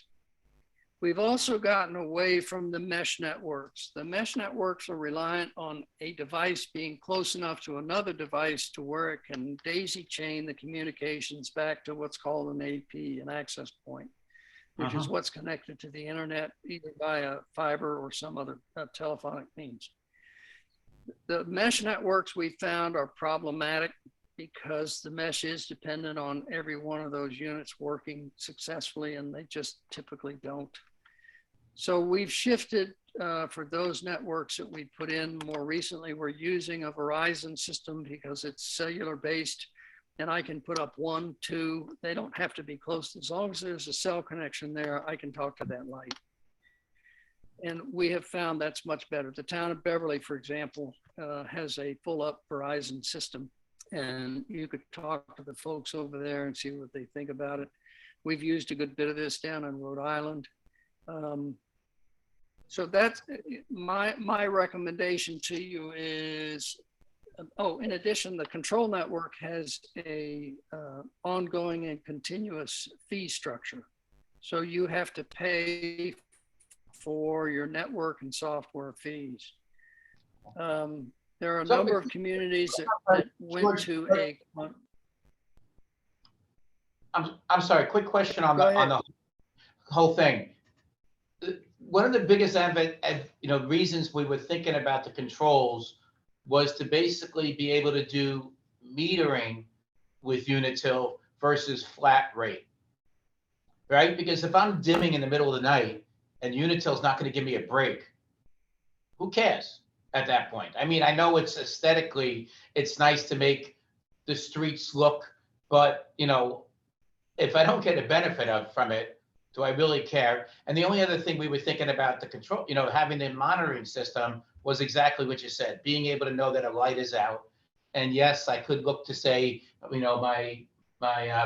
We've also gotten away from the mesh networks. The mesh networks are reliant on a device being close enough to another device to where it can daisy chain the communications back to what's called an AP, an access point, which is what's connected to the internet, either via fiber or some other telephonic means. The mesh networks we found are problematic because the mesh is dependent on every one of those units working successfully, and they just typically don't. So we've shifted for those networks that we put in more recently. We're using a Verizon system because it's cellular based, and I can put up 1, 2. They don't have to be close. As long as there's a cell connection there, I can talk to that light. And we have found that's much better. The town of Beverly, for example, has a full up Verizon system, and you could talk to the folks over there and see what they think about it. We've used a good bit of this down in Rhode Island. So that's my recommendation to you is, oh, in addition, the control network has a ongoing and continuous fee structure. So you have to pay for your network and software fees. There are a number of communities that went to a. I'm sorry, quick question on the whole thing. One of the biggest reasons we were thinking about the controls was to basically be able to do metering with Unitil versus flat rate, right? Because if I'm dimming in the middle of the night and Unitil's not going to give me a break, who cares at that point? I mean, I know it's aesthetically, it's nice to make the streets look, but if I don't get a benefit from it, do I really care? And the only other thing we were thinking about the control, having the monitoring system was exactly what you said, being able to know that a light is out. And yes, I could look to say, my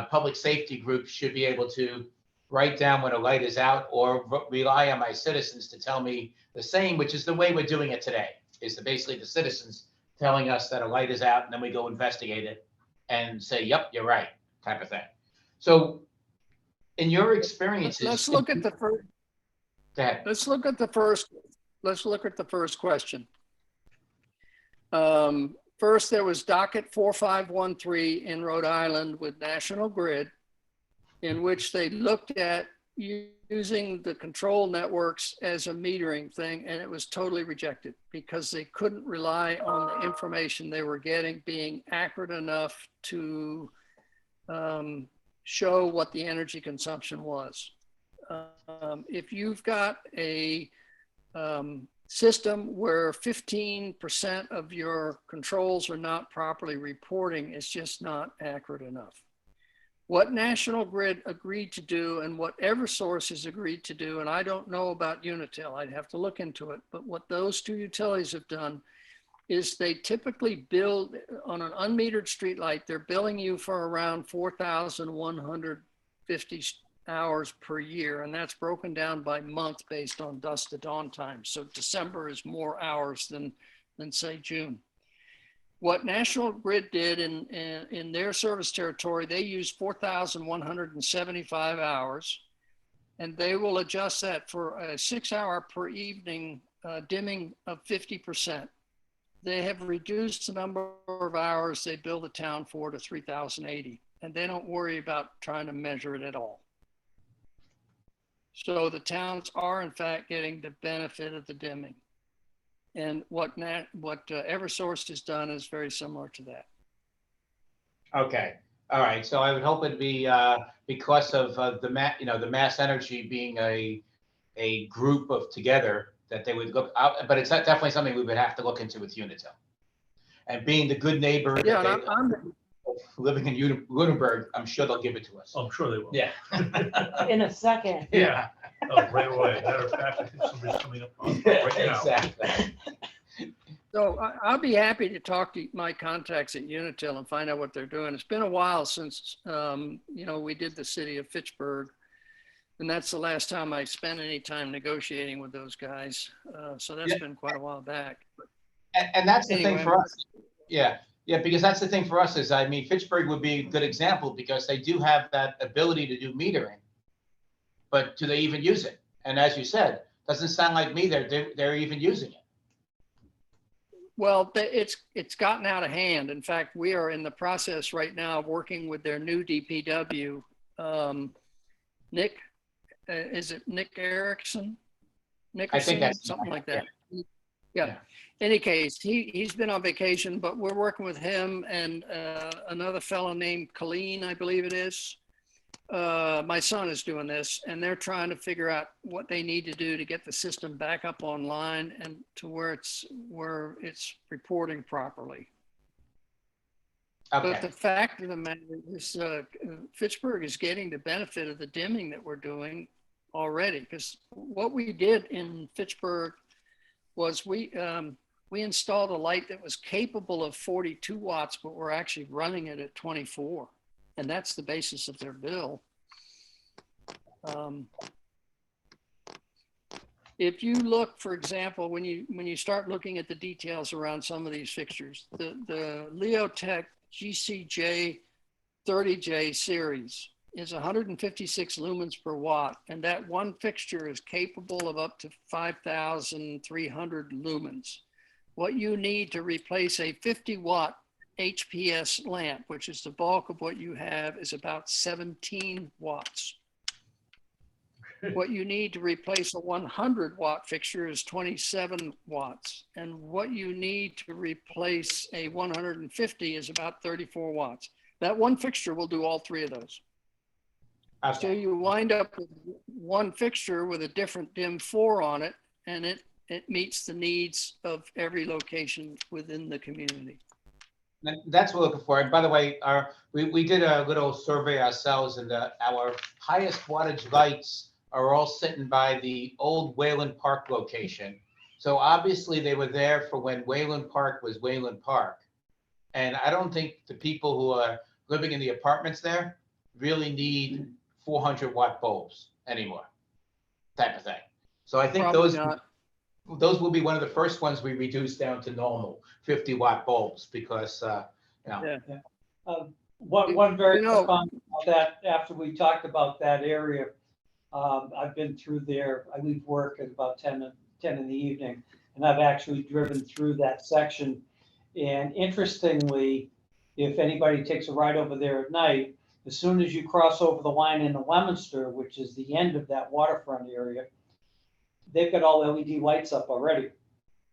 public safety group should be able to write down when a light is out, or rely on my citizens to tell me the same, which is the way we're doing it today, is basically the citizens telling us that a light is out, and then we go investigate it and say, yep, you're right, type of thing. So in your experiences, let's look at the first. Go ahead. Let's look at the first question. First, there was docket 4513 in Rhode Island with National Grid, in which they looked at using the control networks as a metering thing, and it was totally rejected because they couldn't rely on the information they were getting being accurate enough to show what the energy consumption was. If you've got a system where 15% of your controls are not properly reporting, it's just not accurate enough. What National Grid agreed to do and what Eversource has agreed to do, and I don't know about Unitil, I'd have to look into it, but what those two utilities have done is they typically bill on an unmetered streetlight, they're billing you for around 4,150 hours per year. And that's broken down by month based on dusk to dawn time. So December is more hours than say June. What National Grid did in their service territory, they used 4,175 hours, and they will adjust that for a 6-hour per evening dimming of 50%. They have reduced the number of hours they bill the town for to 3,080, and they don't worry about trying to measure it at all. So the towns are in fact getting the benefit of the dimming. And what Eversource has done is very similar to that. Okay, all right. So I would hope it'd be because of the Mass Energy being a group of together, that they would look out, but it's definitely something we would have to look into with Unitil. And being the good neighbor, Yeah, living in Lunenburg, I'm sure they'll give it to us. Oh, I'm sure they will. Yeah. In a second. Yeah. Oh, right away. Matter of fact, I think somebody's coming up right now. Exactly. So I'll be happy to talk to my contacts at Unitil and find out what they're doing. It's been a while since, we did the city of Fitchburg. And that's the last time I spent any time negotiating with those guys. So that's been quite a while back. And that's the Anyway, thing for us. Yeah, because that's the thing for us is, Fitchburg would be a good example because they do have that ability to do metering, but do they even use it? And as you said, doesn't sound like me they're even using it. Well, it's gotten out of hand. In fact, we are in the process right now of working with their new DPW. Nick, is it Nick Erickson? I think that's something like that. Yeah. Any case, he's been on vacation, but we're working with him and another fellow named Colleen, I believe it is. My son is doing this, and they're trying to figure out what they need to do to get the system back up online and to where it's reporting properly. But Okay, the fact of the matter is, Fitchburg is getting the benefit of the dimming that we're doing already. Because what we did in Fitchburg was we installed a light that was capable of 42 watts, but we're actually running it at 24. And that's the basis of their bill. If you look, for example, when you start looking at the details around some of these fixtures, the Leotech GCJ 30J series is 156 lumens per watt, and that one fixture is capable of up to 5,300 lumens. What you need to replace a 50 watt HPS lamp, which is the bulk of what you have, is about 17 watts. What you need to replace a 100 watt fixture is 27 watts. And what you need to replace a 150 is about 34 watts. That one fixture will do all three of those. So okay, you wind up with one fixture with a different DIM 4 on it, and it meets the needs of every location within the community. that's what we're looking for. And by the way, we did a little survey ourselves, and our highest wattage lights are all sitting by the old Wayland Park location. So obviously they were there for when Wayland Park was Wayland Park. And I don't think the people who are living in the apartments there really need 400 watt bulbs anymore, type of thing. So I think Probably not. those will be one of the first ones we reduce down to normal 50 watt bulbs, because you know. Yeah. One very You know- quick comment about that, after we talked about that area, I've been through there. I leave work at about 10 in the evening, and I've actually driven through that section. And interestingly, if anybody takes a ride over there at night, as soon as you cross over the line into Leominster, which is the end of that waterfront area, they've got all LED lights up already.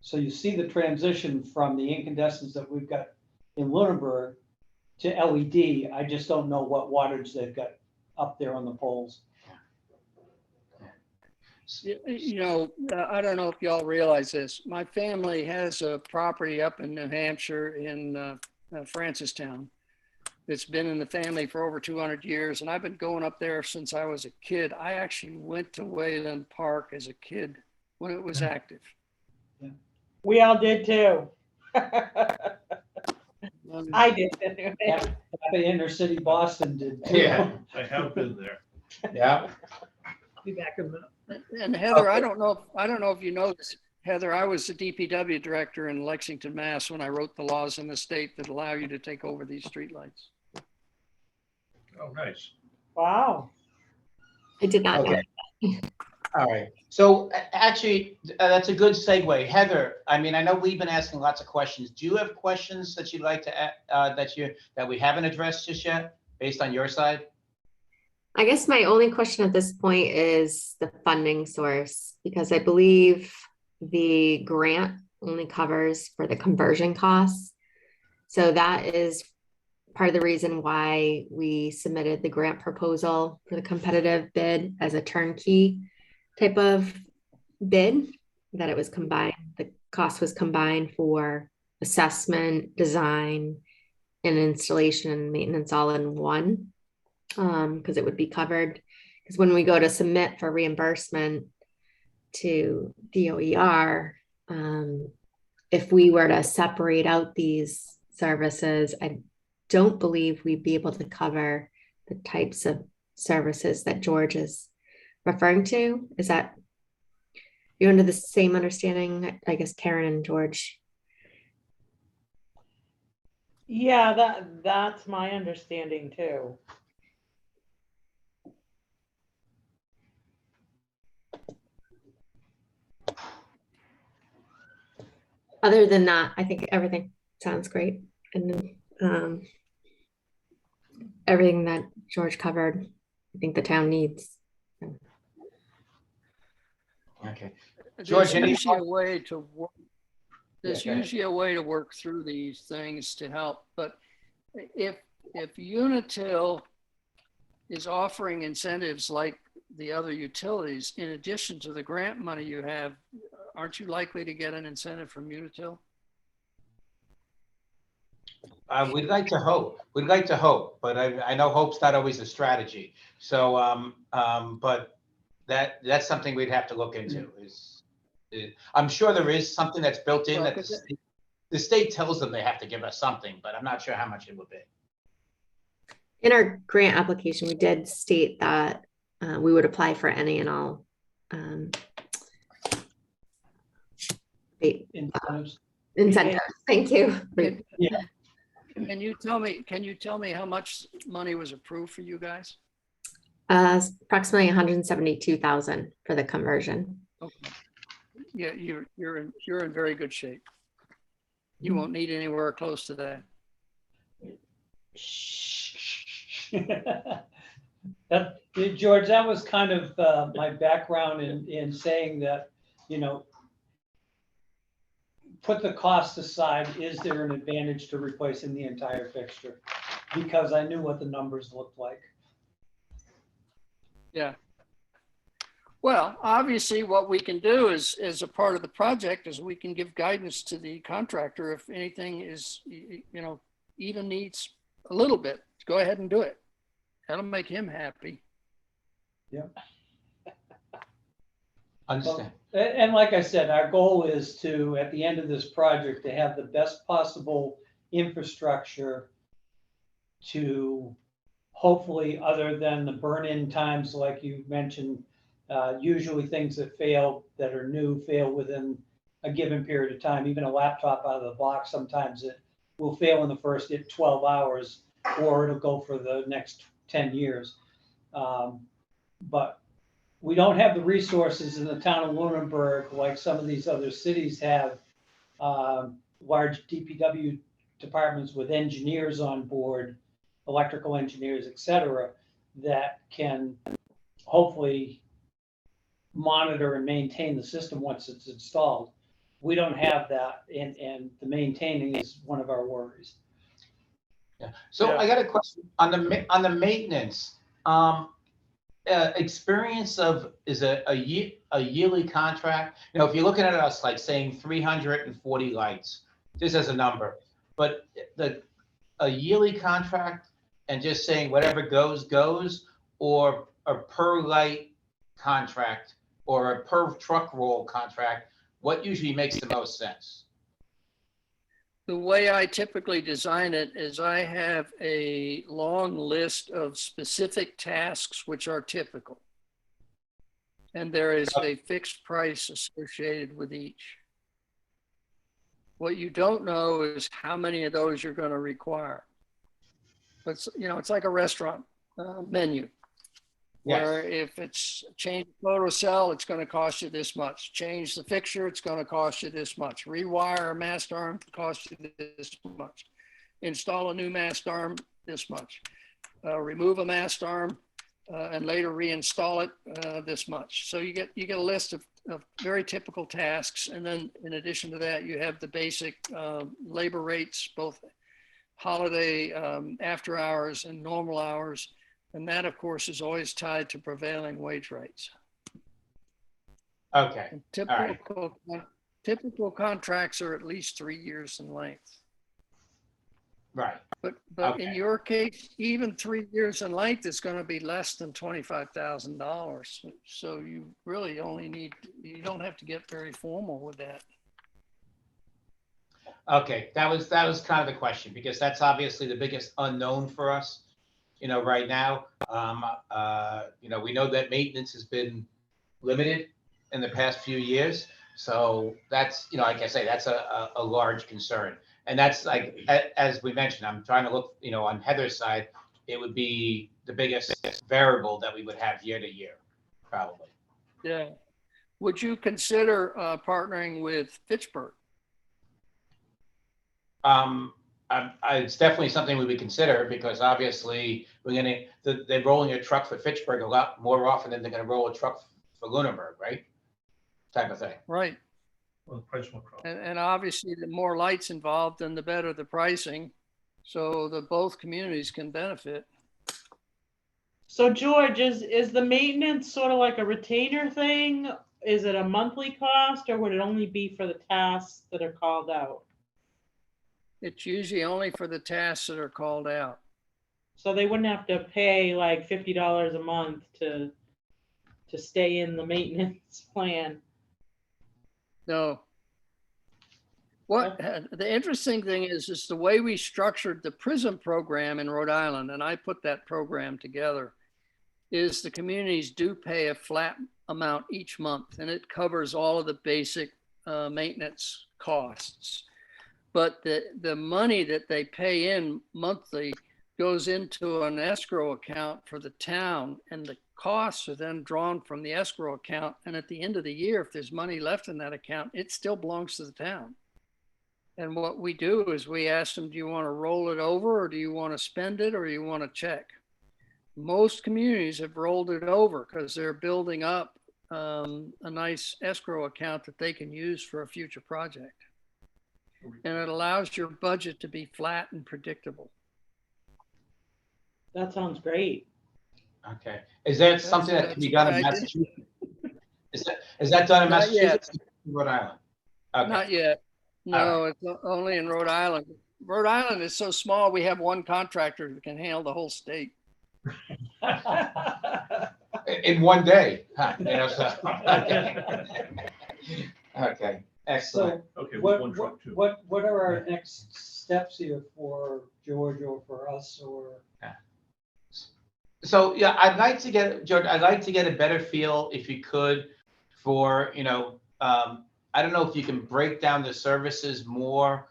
So you see the transition from the incandescents that we've got in Lunenburg to LED. I just don't know what wattage they've got up there on the poles. You know, I don't know if y'all realize this. My family has a property up in New Hampshire in Francistown. It's been in the family for over 200 years, and I've been going up there since I was a kid. I actually went to Wayland Park as a kid when it was active. We all did too. I did. The inner city Boston did too. Yeah. I have been there. Yeah. Be back in the. And Heather, Okay. I don't know if you know this, Heather, I was the DPW director in Lexington, Mass. when I wrote the laws in the state that allow you to take over these streetlights. Oh, nice. Wow. I did not know. Okay. All right. So actually, that's a good segue. Heather, I mean, I know we've been asking lots of questions. Do you have questions that you'd like to that we haven't addressed just yet, based on your side? I guess my only question at this point is the funding source, because I believe the grant only covers for the conversion costs. So that is part of the reason why we submitted the grant proposal for the competitive bid as a turnkey type of bid, that it was combined, the cost was combined for assessment, design, and installation and maintenance all in one. Because it would be covered. Because when we go to submit for reimbursement to DOER, if we were to separate out these services, I don't believe we'd be able to cover the types of services that George is referring to. Is that, you're under the same understanding, I guess, Karen and George? Yeah, that's my understanding too. Other than that, I think everything sounds great. And everything that George covered, I think the town needs. Okay. There's George, any usually a way to work. There's go ahead. usually a way to work through these things to help, but if Unitil is offering incentives like the other utilities, in addition to the grant money you have, aren't you likely to get an incentive from Unitil? We'd like to hope. We'd like to hope, but I know hope's not always a strategy. So, but that's something we'd have to look into. I'm sure there is something that's built in Well, that the state tells them they have to give us something, but I'm not sure how much it would be. In our grant application, we did state that we would apply for any and all Incentives. incentives. Thank you. Yeah. Can you tell me how much money was approved for you guys? Approximately 172,000 for the conversion. Okay. Yeah, you're in very good shape. You won't need anywhere close to that. George, that was kind of my background in saying that, you know, put the cost aside, is there an advantage to replacing the entire fixture? Because I knew what the numbers looked like. Yeah. Well, obviously what we can do is, as a part of the project, is we can give guidance to the contractor if anything is, you know, even needs a little bit, go ahead and do it. That'll make him happy. Yeah. Understand. And like I said, our goal is to, at the end of this project, to have the best possible infrastructure to hopefully, other than the burn-in times, like you mentioned, usually things that fail, that are new, fail within a given period of time. Even a laptop out of the box, sometimes it will fail in the first 12 hours, or it'll go for the next 10 years. But we don't have the resources in the town of Lunenburg like some of these other cities have, large DPW departments with engineers on board, electrical engineers, et cetera, that can hopefully monitor and maintain the system once it's installed. We don't have that, and the maintaining is one of our worries. Yeah. So I got a question on the maintenance. Experience of is a yearly contract. You know, if you're looking at us like saying 340 lights, just as a number, but a yearly contract and just saying whatever goes, or a per light contract or a per truck roll contract, what usually makes the most sense? The way I typically design it is I have a long list of specific tasks which are typical. And there is a fixed price associated with each. What you don't know is how many of those you're going to require. But, you know, it's like a restaurant menu. Where if it's change the photo cell, it's going to cost you this much. Change the fixture, it's going to cost you this much. Rewire a mast arm, cost you this much. Install a new mast arm, this much. Remove a mast arm and later reinstall it, this much. So you get a list of very typical tasks, and then in addition to that, you have the basic labor rates, both holiday, after hours, and normal hours. And that, of course, is always tied to prevailing wage rates. Okay. And typical contracts are at least 3 years in length. Right. But Okay. in your case, even 3 years in length is going to be less than $25,000. So you really you don't have to get very formal with that. Okay, that was kind of the question, because that's obviously the biggest unknown for us, you know, right now. You know, we know that maintenance has been limited in the past few years. So that's, you know, like I say, that's a large concern. And that's like, as we mentioned, I'm trying to look, you know, on Heather's side, it would be the biggest variable that we would have year to year, probably. Yeah. Would you consider partnering with Fitchburg? It's definitely something we would consider, because obviously they're rolling a truck for Fitchburg a lot more often than they're going to roll a truck for Lunenburg, right? Type of thing. Right. Well, the price will drop. And obviously, the more lights involved, then the better the pricing. So that both communities can benefit. So George, is the maintenance sort of like a retainer thing? Is it a monthly cost, or would it only be for the tasks that are called out? It's usually only for the tasks that are called out. So they wouldn't have to pay like $50 a month to stay in the maintenance plan. No. What the interesting thing is the way we structured the PRISM program in Rhode Island, and I put that program together, is the communities do pay a flat amount each month, and it covers all of the basic maintenance costs. But the money that they pay in monthly goes into an escrow account for the town, and the costs are then drawn from the escrow account. And at the end of the year, if there's money left in that account, it still belongs to the town. And what we do is we ask them, do you want to roll it over, or do you want to spend it, or do you want to check? Most communities have rolled it over because they're building up a nice escrow account that they can use for a future project. And it allows your budget to be flat and predictable. That sounds great. Okay. Is that something that can be done in Massachusetts? Is that done in Not yet. Massachusetts? Rhode Island? Okay. Not yet. No, All it's only in Rhode Island. Rhode Island is so small, we have one contractor who can handle the whole state. In one day. Huh, you know, so, okay. Excellent. So Okay, with what, one truck too. what are our next steps here for George or for us or? So, yeah, I'd like to get, George, I'd like to get a better feel, if you could, for, you know, I don't know if you can break down the services more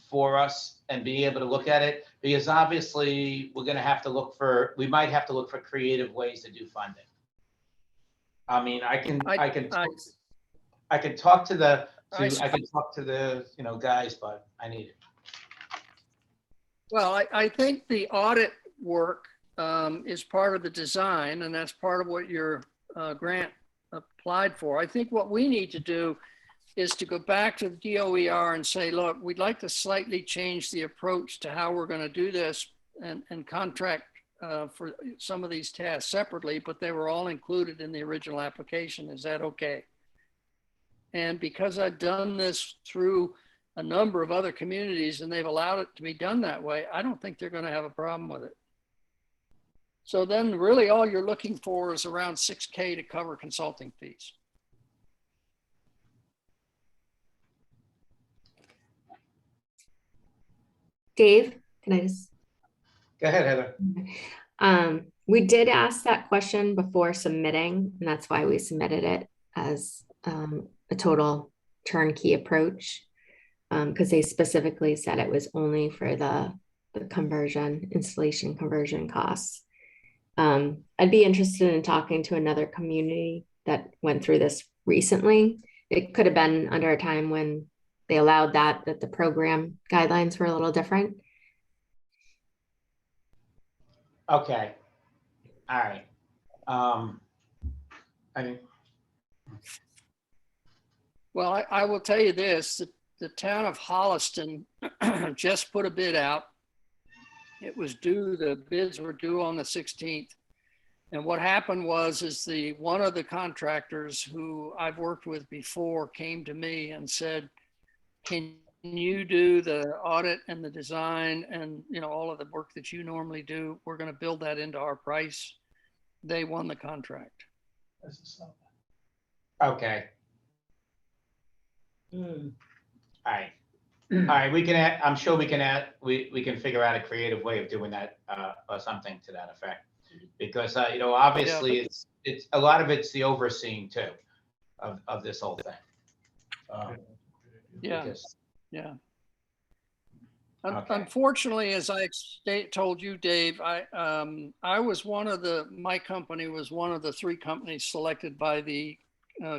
for us and be able to look at it, because obviously we're going to have to look for, we might have to look for creative ways to do funding. I mean, I can talk to the, you know, guys, but I need it. Well, I think the audit work is part of the design, and that's part of what your grant applied for. I think what we need to do is to go back to the DOER and say, look, we'd like to slightly change the approach to how we're going to do this and contract for some of these tasks separately, but they were all included in the original application. Is that okay? And because I've done this through a number of other communities and they've allowed it to be done that way, I don't think they're going to have a problem with it. So then really all you're looking for is around $6K to cover consulting fees. Dave, can I just? Go ahead, Heather. We did ask that question before submitting, and that's why we submitted it as a total turnkey approach, because they specifically said it was only for the installation conversion costs. I'd be interested in talking to another community that went through this recently. It could have been under a time when they allowed that the program guidelines were a little different. Okay. All right. Well, I will tell you this, the town of Holliston just put a bid out. It was due, the bids were due on the 16th. And what happened was, one of the contractors who I've worked with before came to me and said, can you do the audit and the design and, you know, all of the work that you normally do? We're going to build that into our price. They won the contract. Okay. Mm. All right. All right. We can add, I'm sure we can figure out a creative way of doing that or something to that effect, because, you know, obviously it's a lot of it's the overseeing too of this whole thing. Yeah. Because, Yeah. Okay. Unfortunately, as I told you, Dave, I was my company was one of the 3 companies selected by the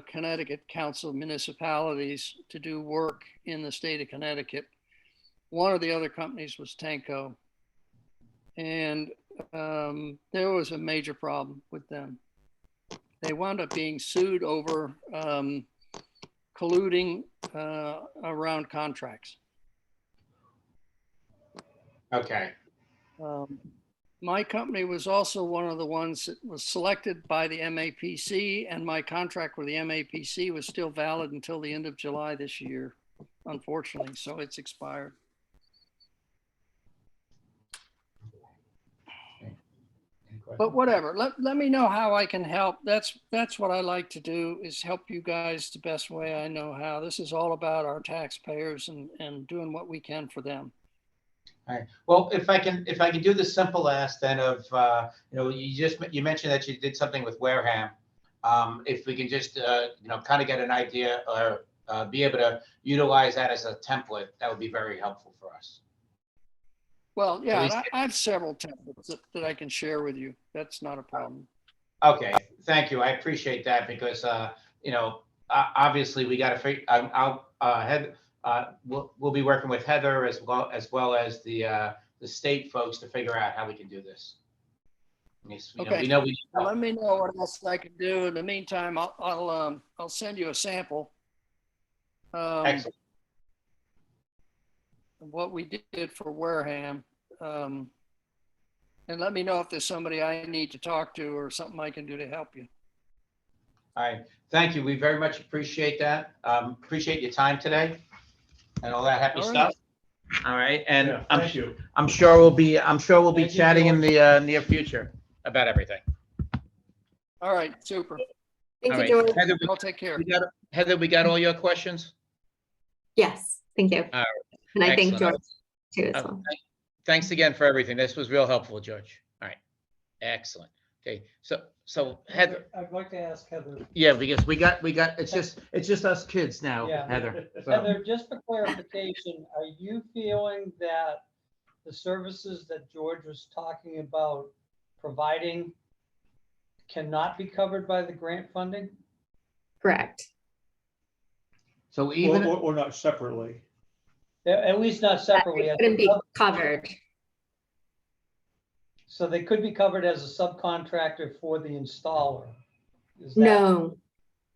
Connecticut Council of Municipalities to do work in the state of Connecticut. One of the other companies was Tanco. And there was a major problem with them. They wound up being sued over colluding around contracts. Okay. My company was also one of the ones that was selected by the MAPC, and my contract with the MAPC was still valid until the end of July this year, unfortunately, so it's expired. But whatever, let me know how I can help. That's what I like to do, is help you guys the best way I know how. This is all about our taxpayers and doing what we can for them. All right. Well, if I can do the simple ask then of, you mentioned that you did something with Wareham. If we can just, kind of get an idea or be able to utilize that as a template, that would be very helpful for us. Well, yeah, least- and I have several templates that I can share with you. That's not a problem. Okay, thank you. I appreciate that because, obviously we got to we'll be working with Heather as well as the state folks to figure out how we can do this. Okay. We know we Well, let me know what else I can do. In the meantime, I'll send you a sample. Excellent. What we did for Wareham. And let me know if there's somebody I need to talk to or something I can do to help you. All right. Thank you. We very much appreciate that. Appreciate your time today and all that happy All right. stuff. All right. And Yeah, thank you. I'm sure we'll be Thank you, chatting in George. the near future about everything. All right, super. Thank All you, right. George. Heather, I'll take care. Heather, we got all your questions? Yes, thank you. All right. And I thank Excellent. George too as well. Thanks again for everything. This was real helpful, George. All right. Excellent. Okay. So Heather, I'd like to ask Heather. yeah, because we got, it's just us kids now, Yeah. Heather. So, Heather, just for clarification, are you feeling that the services that George was talking about providing cannot be covered by the grant funding? Correct. so even, Or not separately. At least not separately. It couldn't be covered. So they could be covered as a subcontractor for the installer. Is that- No.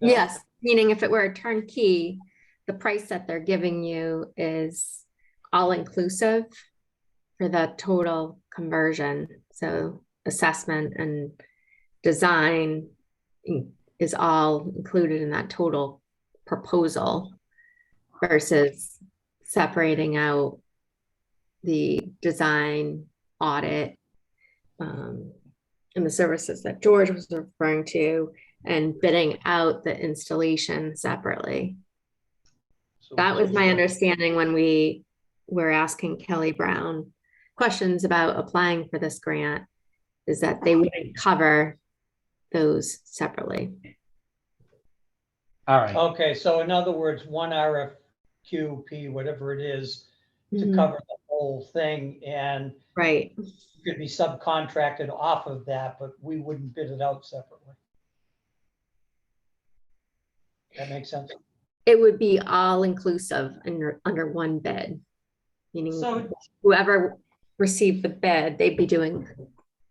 No? Yes, meaning if it were a turnkey, the price that they're giving you is all inclusive for the total conversion. So assessment and design is all included in that total proposal versus separating out the design, audit, and the services that George was referring to, and bidding out the installation separately. That was my understanding when we were asking Kelly Brown questions about applying for this grant, is that they wouldn't cover those separately. all right. Okay, so in other words, one RFQP, whatever it is, to Mhm. cover the whole thing, and Right. could be subcontracted off of that, but we wouldn't bid it out separately. That makes sense? It would be all inclusive under one bid. Meaning So- whoever received the bid, they'd be doing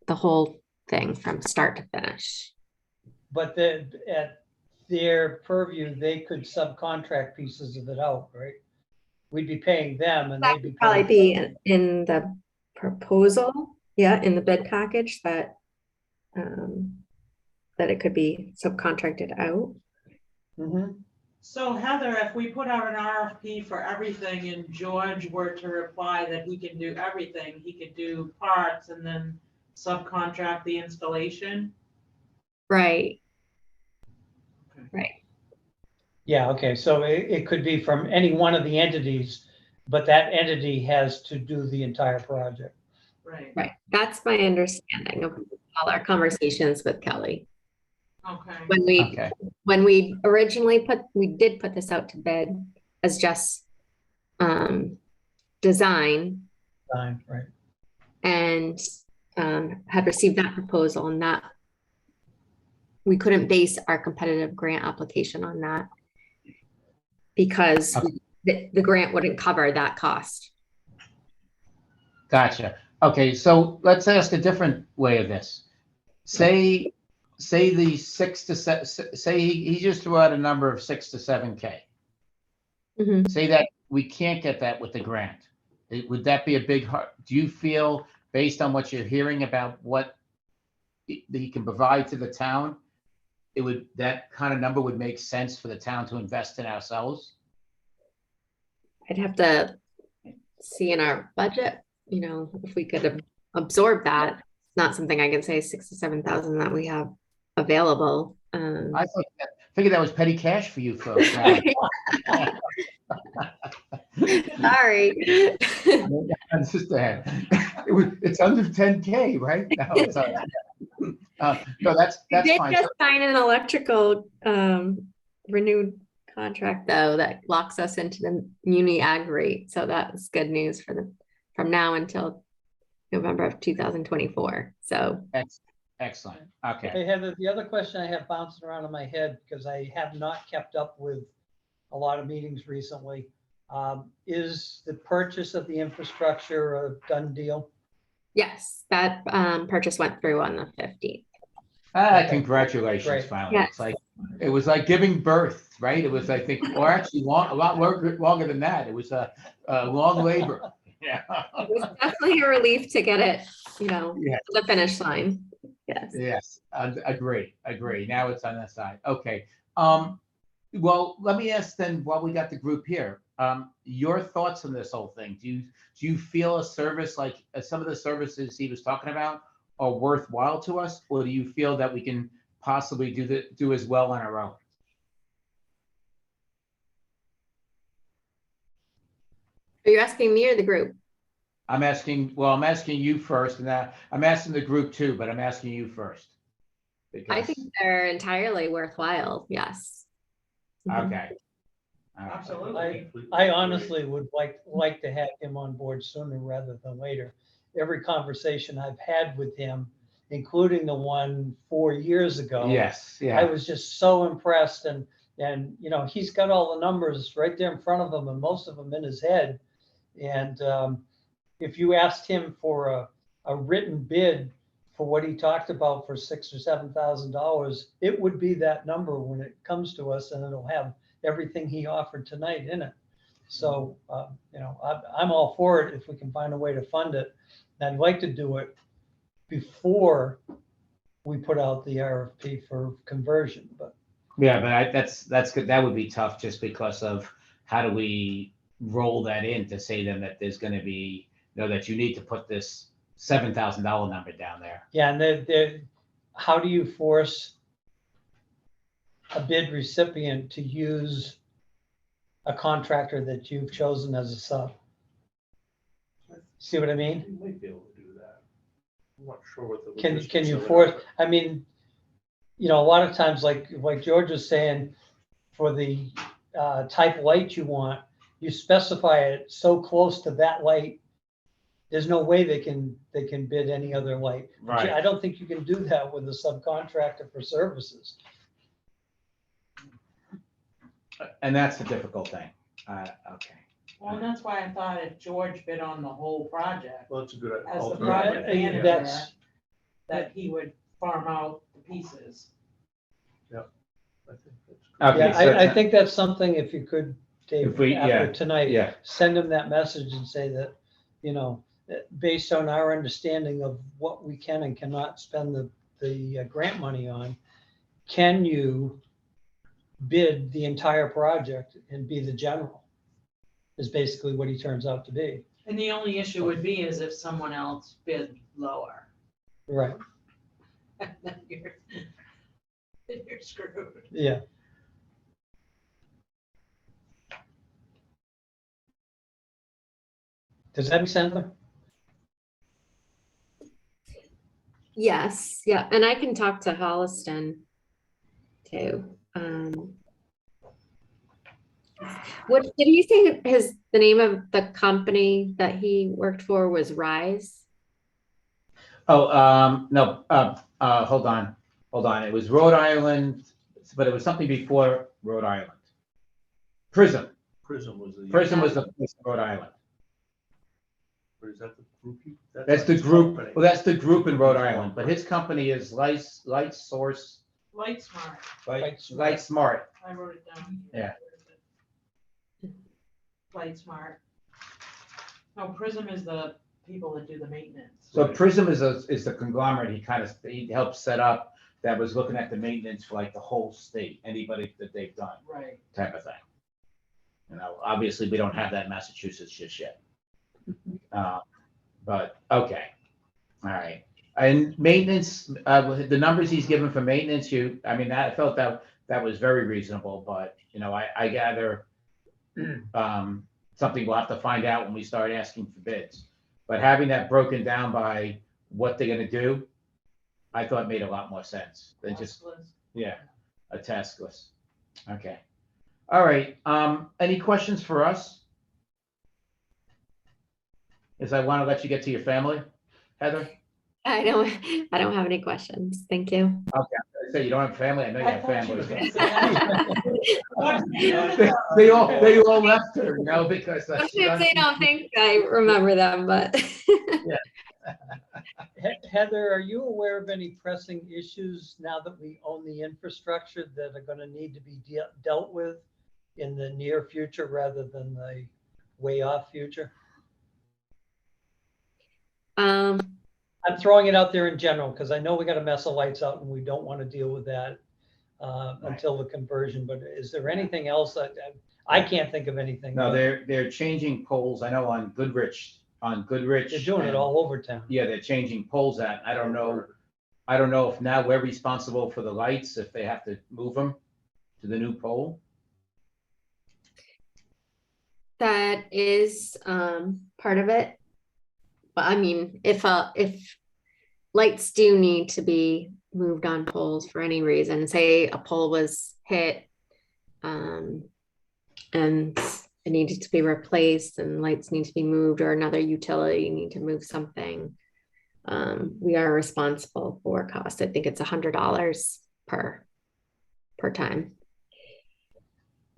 the whole thing from start to finish. But at their purview, they could subcontract pieces of it out, right? We'd be paying them and they'd be Probably paying. be in the proposal, yeah, in the bid package that it could be subcontracted out. Mhm. So Heather, if we put out an RFP for everything and George were to reply that he can do everything, he could do parts and then subcontract the installation? Right. Yeah, okay, so it could be from any one of the entities, but that entity has to do the entire project. Right, Right. That's my understanding of all our conversations with Kelly. okay. Okay. When we originally we did put this out to bid as just design, Fine, right. and had received that proposal, and that we couldn't base our competitive grant application on that because the grant wouldn't cover that cost. Gotcha. Okay, so let's ask a different way of this. Say the 6 to 7, say he just threw out a number of 6 to 7K, Mhm. Say that we can't get that with the grant. Would that be a big, do you feel, based on what you're hearing about what he can provide to the town, that kind of number would make sense for the town to invest in ourselves? I'd have to see in our budget, if we could absorb that. It's not something I can say 67,000 that we have available. I figured that was petty cash for you folks. Now. Sorry. It's just it's under 10K, right? No, it's all right. No, that's We did fine. just sign an electrical renewed contract though that locks us into the muni ag rate. So that's good news from now until November of 2024. So Excellent. Okay. Hey, Heather, the other question I have bouncing around in my head, because I have not kept up with a lot of meetings recently, is the purchase of the infrastructure a done deal? yes, that purchase went through on the 15th. Okay. Congratulations, Great. finally. Yes. It was like giving birth, right? It was, I think, or actually a lot longer than that. It was a long labor. Yeah. It was definitely a relief to get it, Yeah. to the finish line. Yes. Yes, agree. Now it's on that side. Okay. Well, let me ask then, while we got the group here, your thoughts on this whole thing. Do you feel a service like some of the services he was talking about are worthwhile to us, or do you feel that we can possibly do as well on our own? Are you asking me or the group? I'm asking you first, and I'm asking the group too, but I'm asking you first. I think they're entirely worthwhile. Yes. Mhm. Okay. Absolutely. I honestly would like to have him on board sooner rather than later. Every conversation I've had with him, including the one 4 years ago. Yes. I Yeah. was just so impressed, and he's got all the numbers right there in front of him, and most of them in his head. And if you asked him for a written bid for what he talked about for $6,000 or $7,000, it would be that number when it comes to us, and it'll have everything he offered tonight in it. So I'm all for it if we can find a way to fund it. And I'd like to do it before we put out the RFP for conversion, but Yeah, but that's good. That would be tough just because of how do we roll that in to say then that there's going to be, that you need to put this $7,000 number down there. yeah, and how do you force a bid recipient to use a contractor that you've chosen as a sub? See what I mean? You might be able to do that. I'm not sure what the. Can logistics you of it force, are. I mean, a lot of times, like George was saying, for the type light you want, you specify it so close to that light, there's no way they can bid any other light. Right. I don't think you can do that with a subcontractor for services. And that's the difficult thing. Okay. Well, and that's why I thought if George bid on the whole project Well, it's a good. as the alternative. project Yeah, manager, that's- that he would farm out the pieces. I think that's good. Okay, Yeah, so I think that's something, if you could, Dave, If we- yeah, after tonight, yeah. send him that message and say that, based on our understanding of what we can and cannot spend the grant money on, can you bid the entire project and be the general? Is basically what he turns out to be. And the only issue would be is if someone else bid lower. Right, Then you're screwed. yeah. Does that make sense? Yes. Yeah. And I can talk to Holliston too. What did he say the name of the company that he worked for was Rise? Oh, no, hold on. It was Rhode Island, but it was something before Rhode Island. Prism was the Rhode Island. Or is that the group? That's the group. Well, that's the group in Rhode Island, but his company is Light Source, Light Smart, Light Smart. I wrote it down. Yeah. FlightSmart. No, Prism is the people that do the maintenance. So Prism is the conglomerate he helped set up that was looking at the maintenance for like the whole state, anybody that they've done Right. type of thing. You know, obviously we don't have that in Massachusetts just yet. But okay, all right. And maintenance, the numbers he's given for maintenance, I mean, I felt that was very reasonable, but you know, I gather something we'll have to find out when we start asking for bids. But having that broken down by what they're gonna do, I thought made a lot more sense than just, yeah, a task list. Okay. All right, any questions for us? As I want to let you get to your family, Heather? I don't have any questions. Thank you. Okay, I say you don't have a family, I know you have families. They They all left her, you know, because. Sometimes they don't think I remember them, but. Heather, are you aware of any pressing issues now that we own the infrastructure that are going to need to be dealt with in the near future rather than the way off future? I'm throwing it out there in general because I know we got a mess of lights out and we don't want to deal with that until the conversion. But is there anything else that I can't think of anything? No, they're changing poles. I know on Goodrich. They're doing it all over town. Yeah, they're changing poles at. I don't know if now we're responsible for the lights, if they have to move them to the new pole. That is part of it. But I mean, if lights do need to be moved on poles for any reason, say a pole was hit and it needed to be replaced and lights need to be moved, or another utility need to move something, we are responsible for cost. I think it's $100 per time.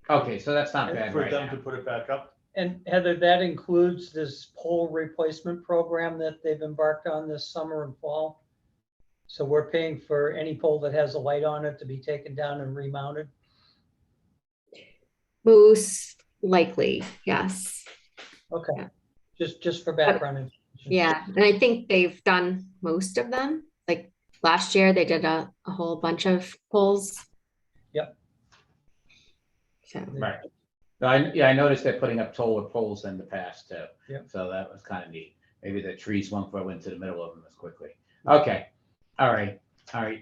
Okay, so that's not bad For right them now. to put it back up? And Heather, that includes this pole replacement program that they've embarked on this summer and fall. So we're paying for any pole that has a light on it to be taken down and remounted. Most likely, yes. Okay, just for background information. Yeah, and I think they've done most of them. Like last year, they did a whole bunch of polls. Yep. So. Right. No, I noticed they're putting up taller poles in the past too. Yep. So that was kind of neat. Maybe the trees won't grow into the middle of them as quickly. Okay. All right.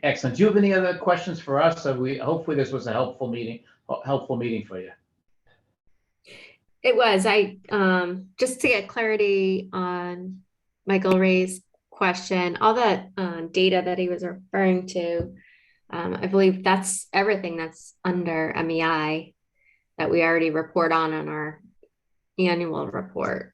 Excellent. Do you have any other questions for us? So hopefully this was a helpful meeting for you. It was. I just to get clarity on Michael Ray's question, all that data that he was referring to, I believe that's everything that's under MEI that we already report on our annual report.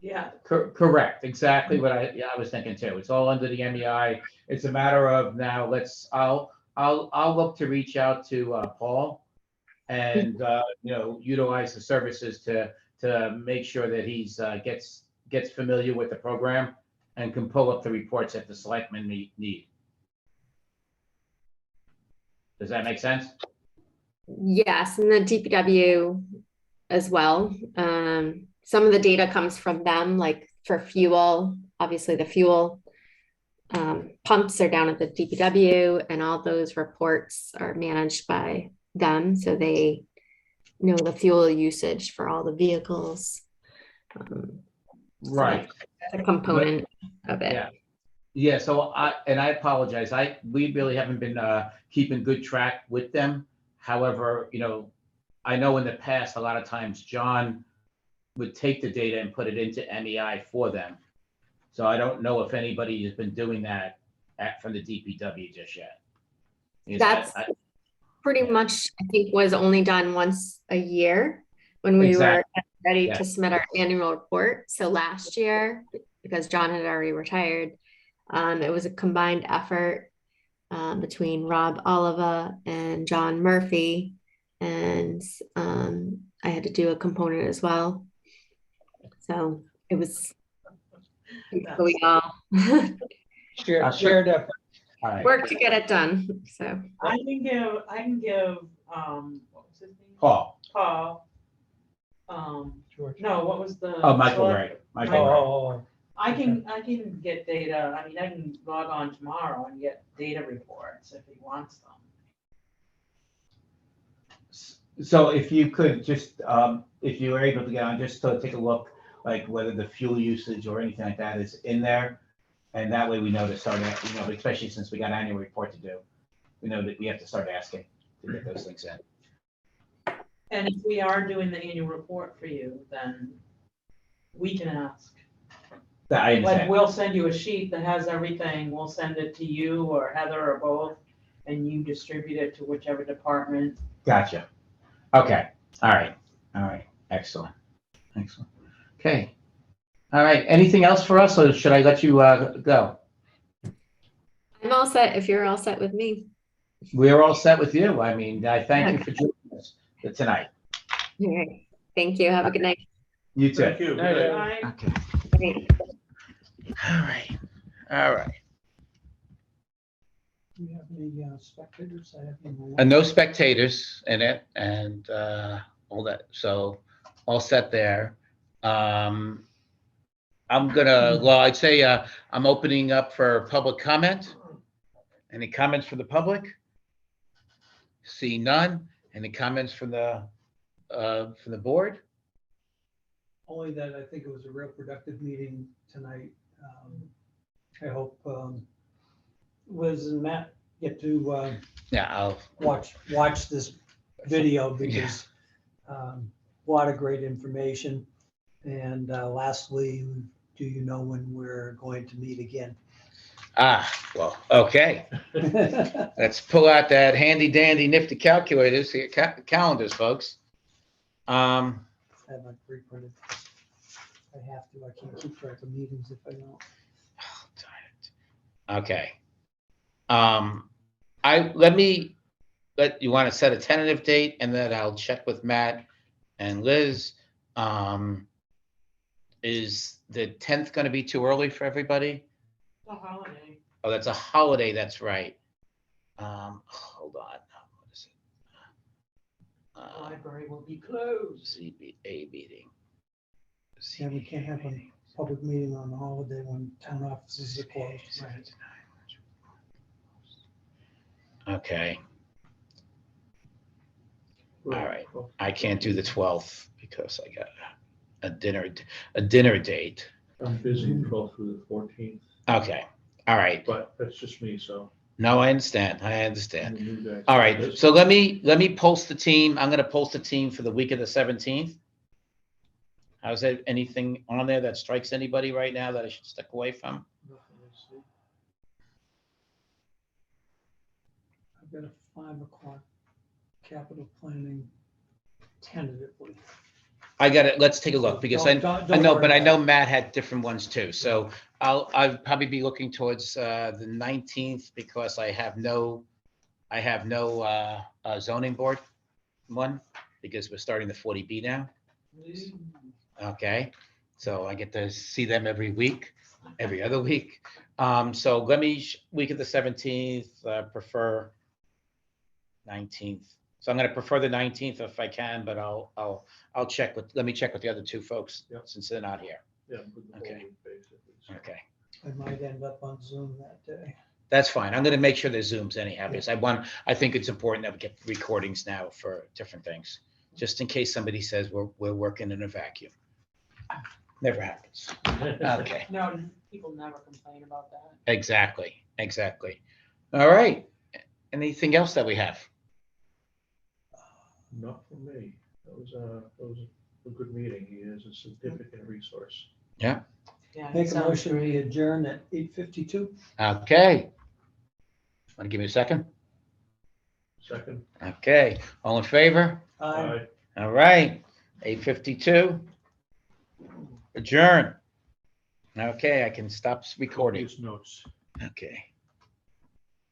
Yeah. Correct. Exactly what I was thinking too. It's all under the MEI. It's a matter of now I'll look to reach out to Paul and utilize the services to make sure that he's gets familiar with the program and can pull up the reports that the selectmen need. Does that make sense? Yes, and the DPW as well. Some of the data comes from them, like for fuel. Obviously, the fuel pumps are down at the DPW, and all those reports are managed by them, so they know the fuel usage for all the vehicles. Right. So that's a component of it. Yeah. So I apologize. We really haven't been keeping good track with them. However, I know in the past, a lot of times John would take the data and put it into MEI for them. So I don't know if anybody has been doing that from the DPW just yet. That's pretty much, I think, was only done once a year when we were ready to submit our annual report. So last year, because John had already retired, it was a combined effort between Rob Oliva and John Murphy, and I had to do a component as well. So it was we all shared effort. Work to get it done. So I can give what was his name? Paul. Paul. George? No, what was the? Oh, Michael, select- right, Michael, right. Oh, I can get data, I mean, I can log on tomorrow and get data reports if he wants them. So if you could just, if you were able to get on, just to take a look, like whether the fuel usage or anything like that is in there. And that way we know to start, especially since we got annual report to do, we know that we have to start asking to get those things in. And if we are doing the annual report for you, then we can ask. That I Like, understand. we'll send you a sheet that has everything, we'll send it to you or Heather or both, and you distribute it to whichever department. Gotcha. Okay, all right, excellent, excellent. Okay, all right, anything else for us, or should I let you go? I'm all set if you're all set with me. We're all set with you. I mean, I thank you for joining us tonight. All right. Thank you. Have a good night. You too. Thank you. No, no. Right? Okay, Great. All right. Do you have any spectators? I have any. And no spectators in it and all that. So all set there. I'm gonna, well, I'd say I'm opening up for public comment. Any comments from the public? See none. Any comments from the board? Only that I think it was a real productive meeting tonight. I hope Liz and Matt get to Yeah, I'll, watch this video because a lot of great information. And lastly, do you know when we're going to meet again? well, okay. Let's pull out that handy dandy nifty calculators, calendars, folks. I have my pre-printed. I have to. I can't keep track of meetings if I don't. Okay. You want to set a tentative date and then I'll check with Matt and Liz. Is the 10th going to be too early for everybody? The holiday. Oh, that's a holiday. That's right. Hold on. What is The it? library will be closed. CBA meeting. Yeah, we can't have a public meeting on the holiday when town offices are closed. Okay. All right. I can't do the 12th because I got a dinner date. I'm busy 12th through the 14th, Okay. All right. but that's just me, so. No, I understand. I'm a new guy. All right. So let me post the team. I'm going to post the team for the week of the 17th. How's that? Anything on there that strikes anybody right now that I should stick away from? I've got a 5 o'clock capital planning tentatively. I got it. Let's take a look because I know, but I know Matt had different ones too. So I'll probably be looking towards the 19th because I have no zoning board one because we're starting the 40B now. Okay, so I get to see them every week, every other week. So let me week of the 17th, prefer 19th. So I'm going to prefer the 19th if I can, but I'll check let me check with the other two folks since they're not here. Yeah, with the whole Okay. week, basically. So. Okay, I might end up on Zoom that day. that's fine. I'm going to make sure there's Zooms anyhow because I think it's important that we get recordings now for different things, just in case somebody says we're working in a vacuum. Never happens. Okay. No, people never complain about that. Exactly. All right. Anything else that we have? Not for me. That was a good meeting. He is a significant resource. Yeah. Make a sounds motion, great. we adjourn at 8:52. Okay. Want to give me a second? Second. Okay. All in favor? Aye. All right. 8:52. Adjourn. Okay, I can stop recording. Copious notes. Okay.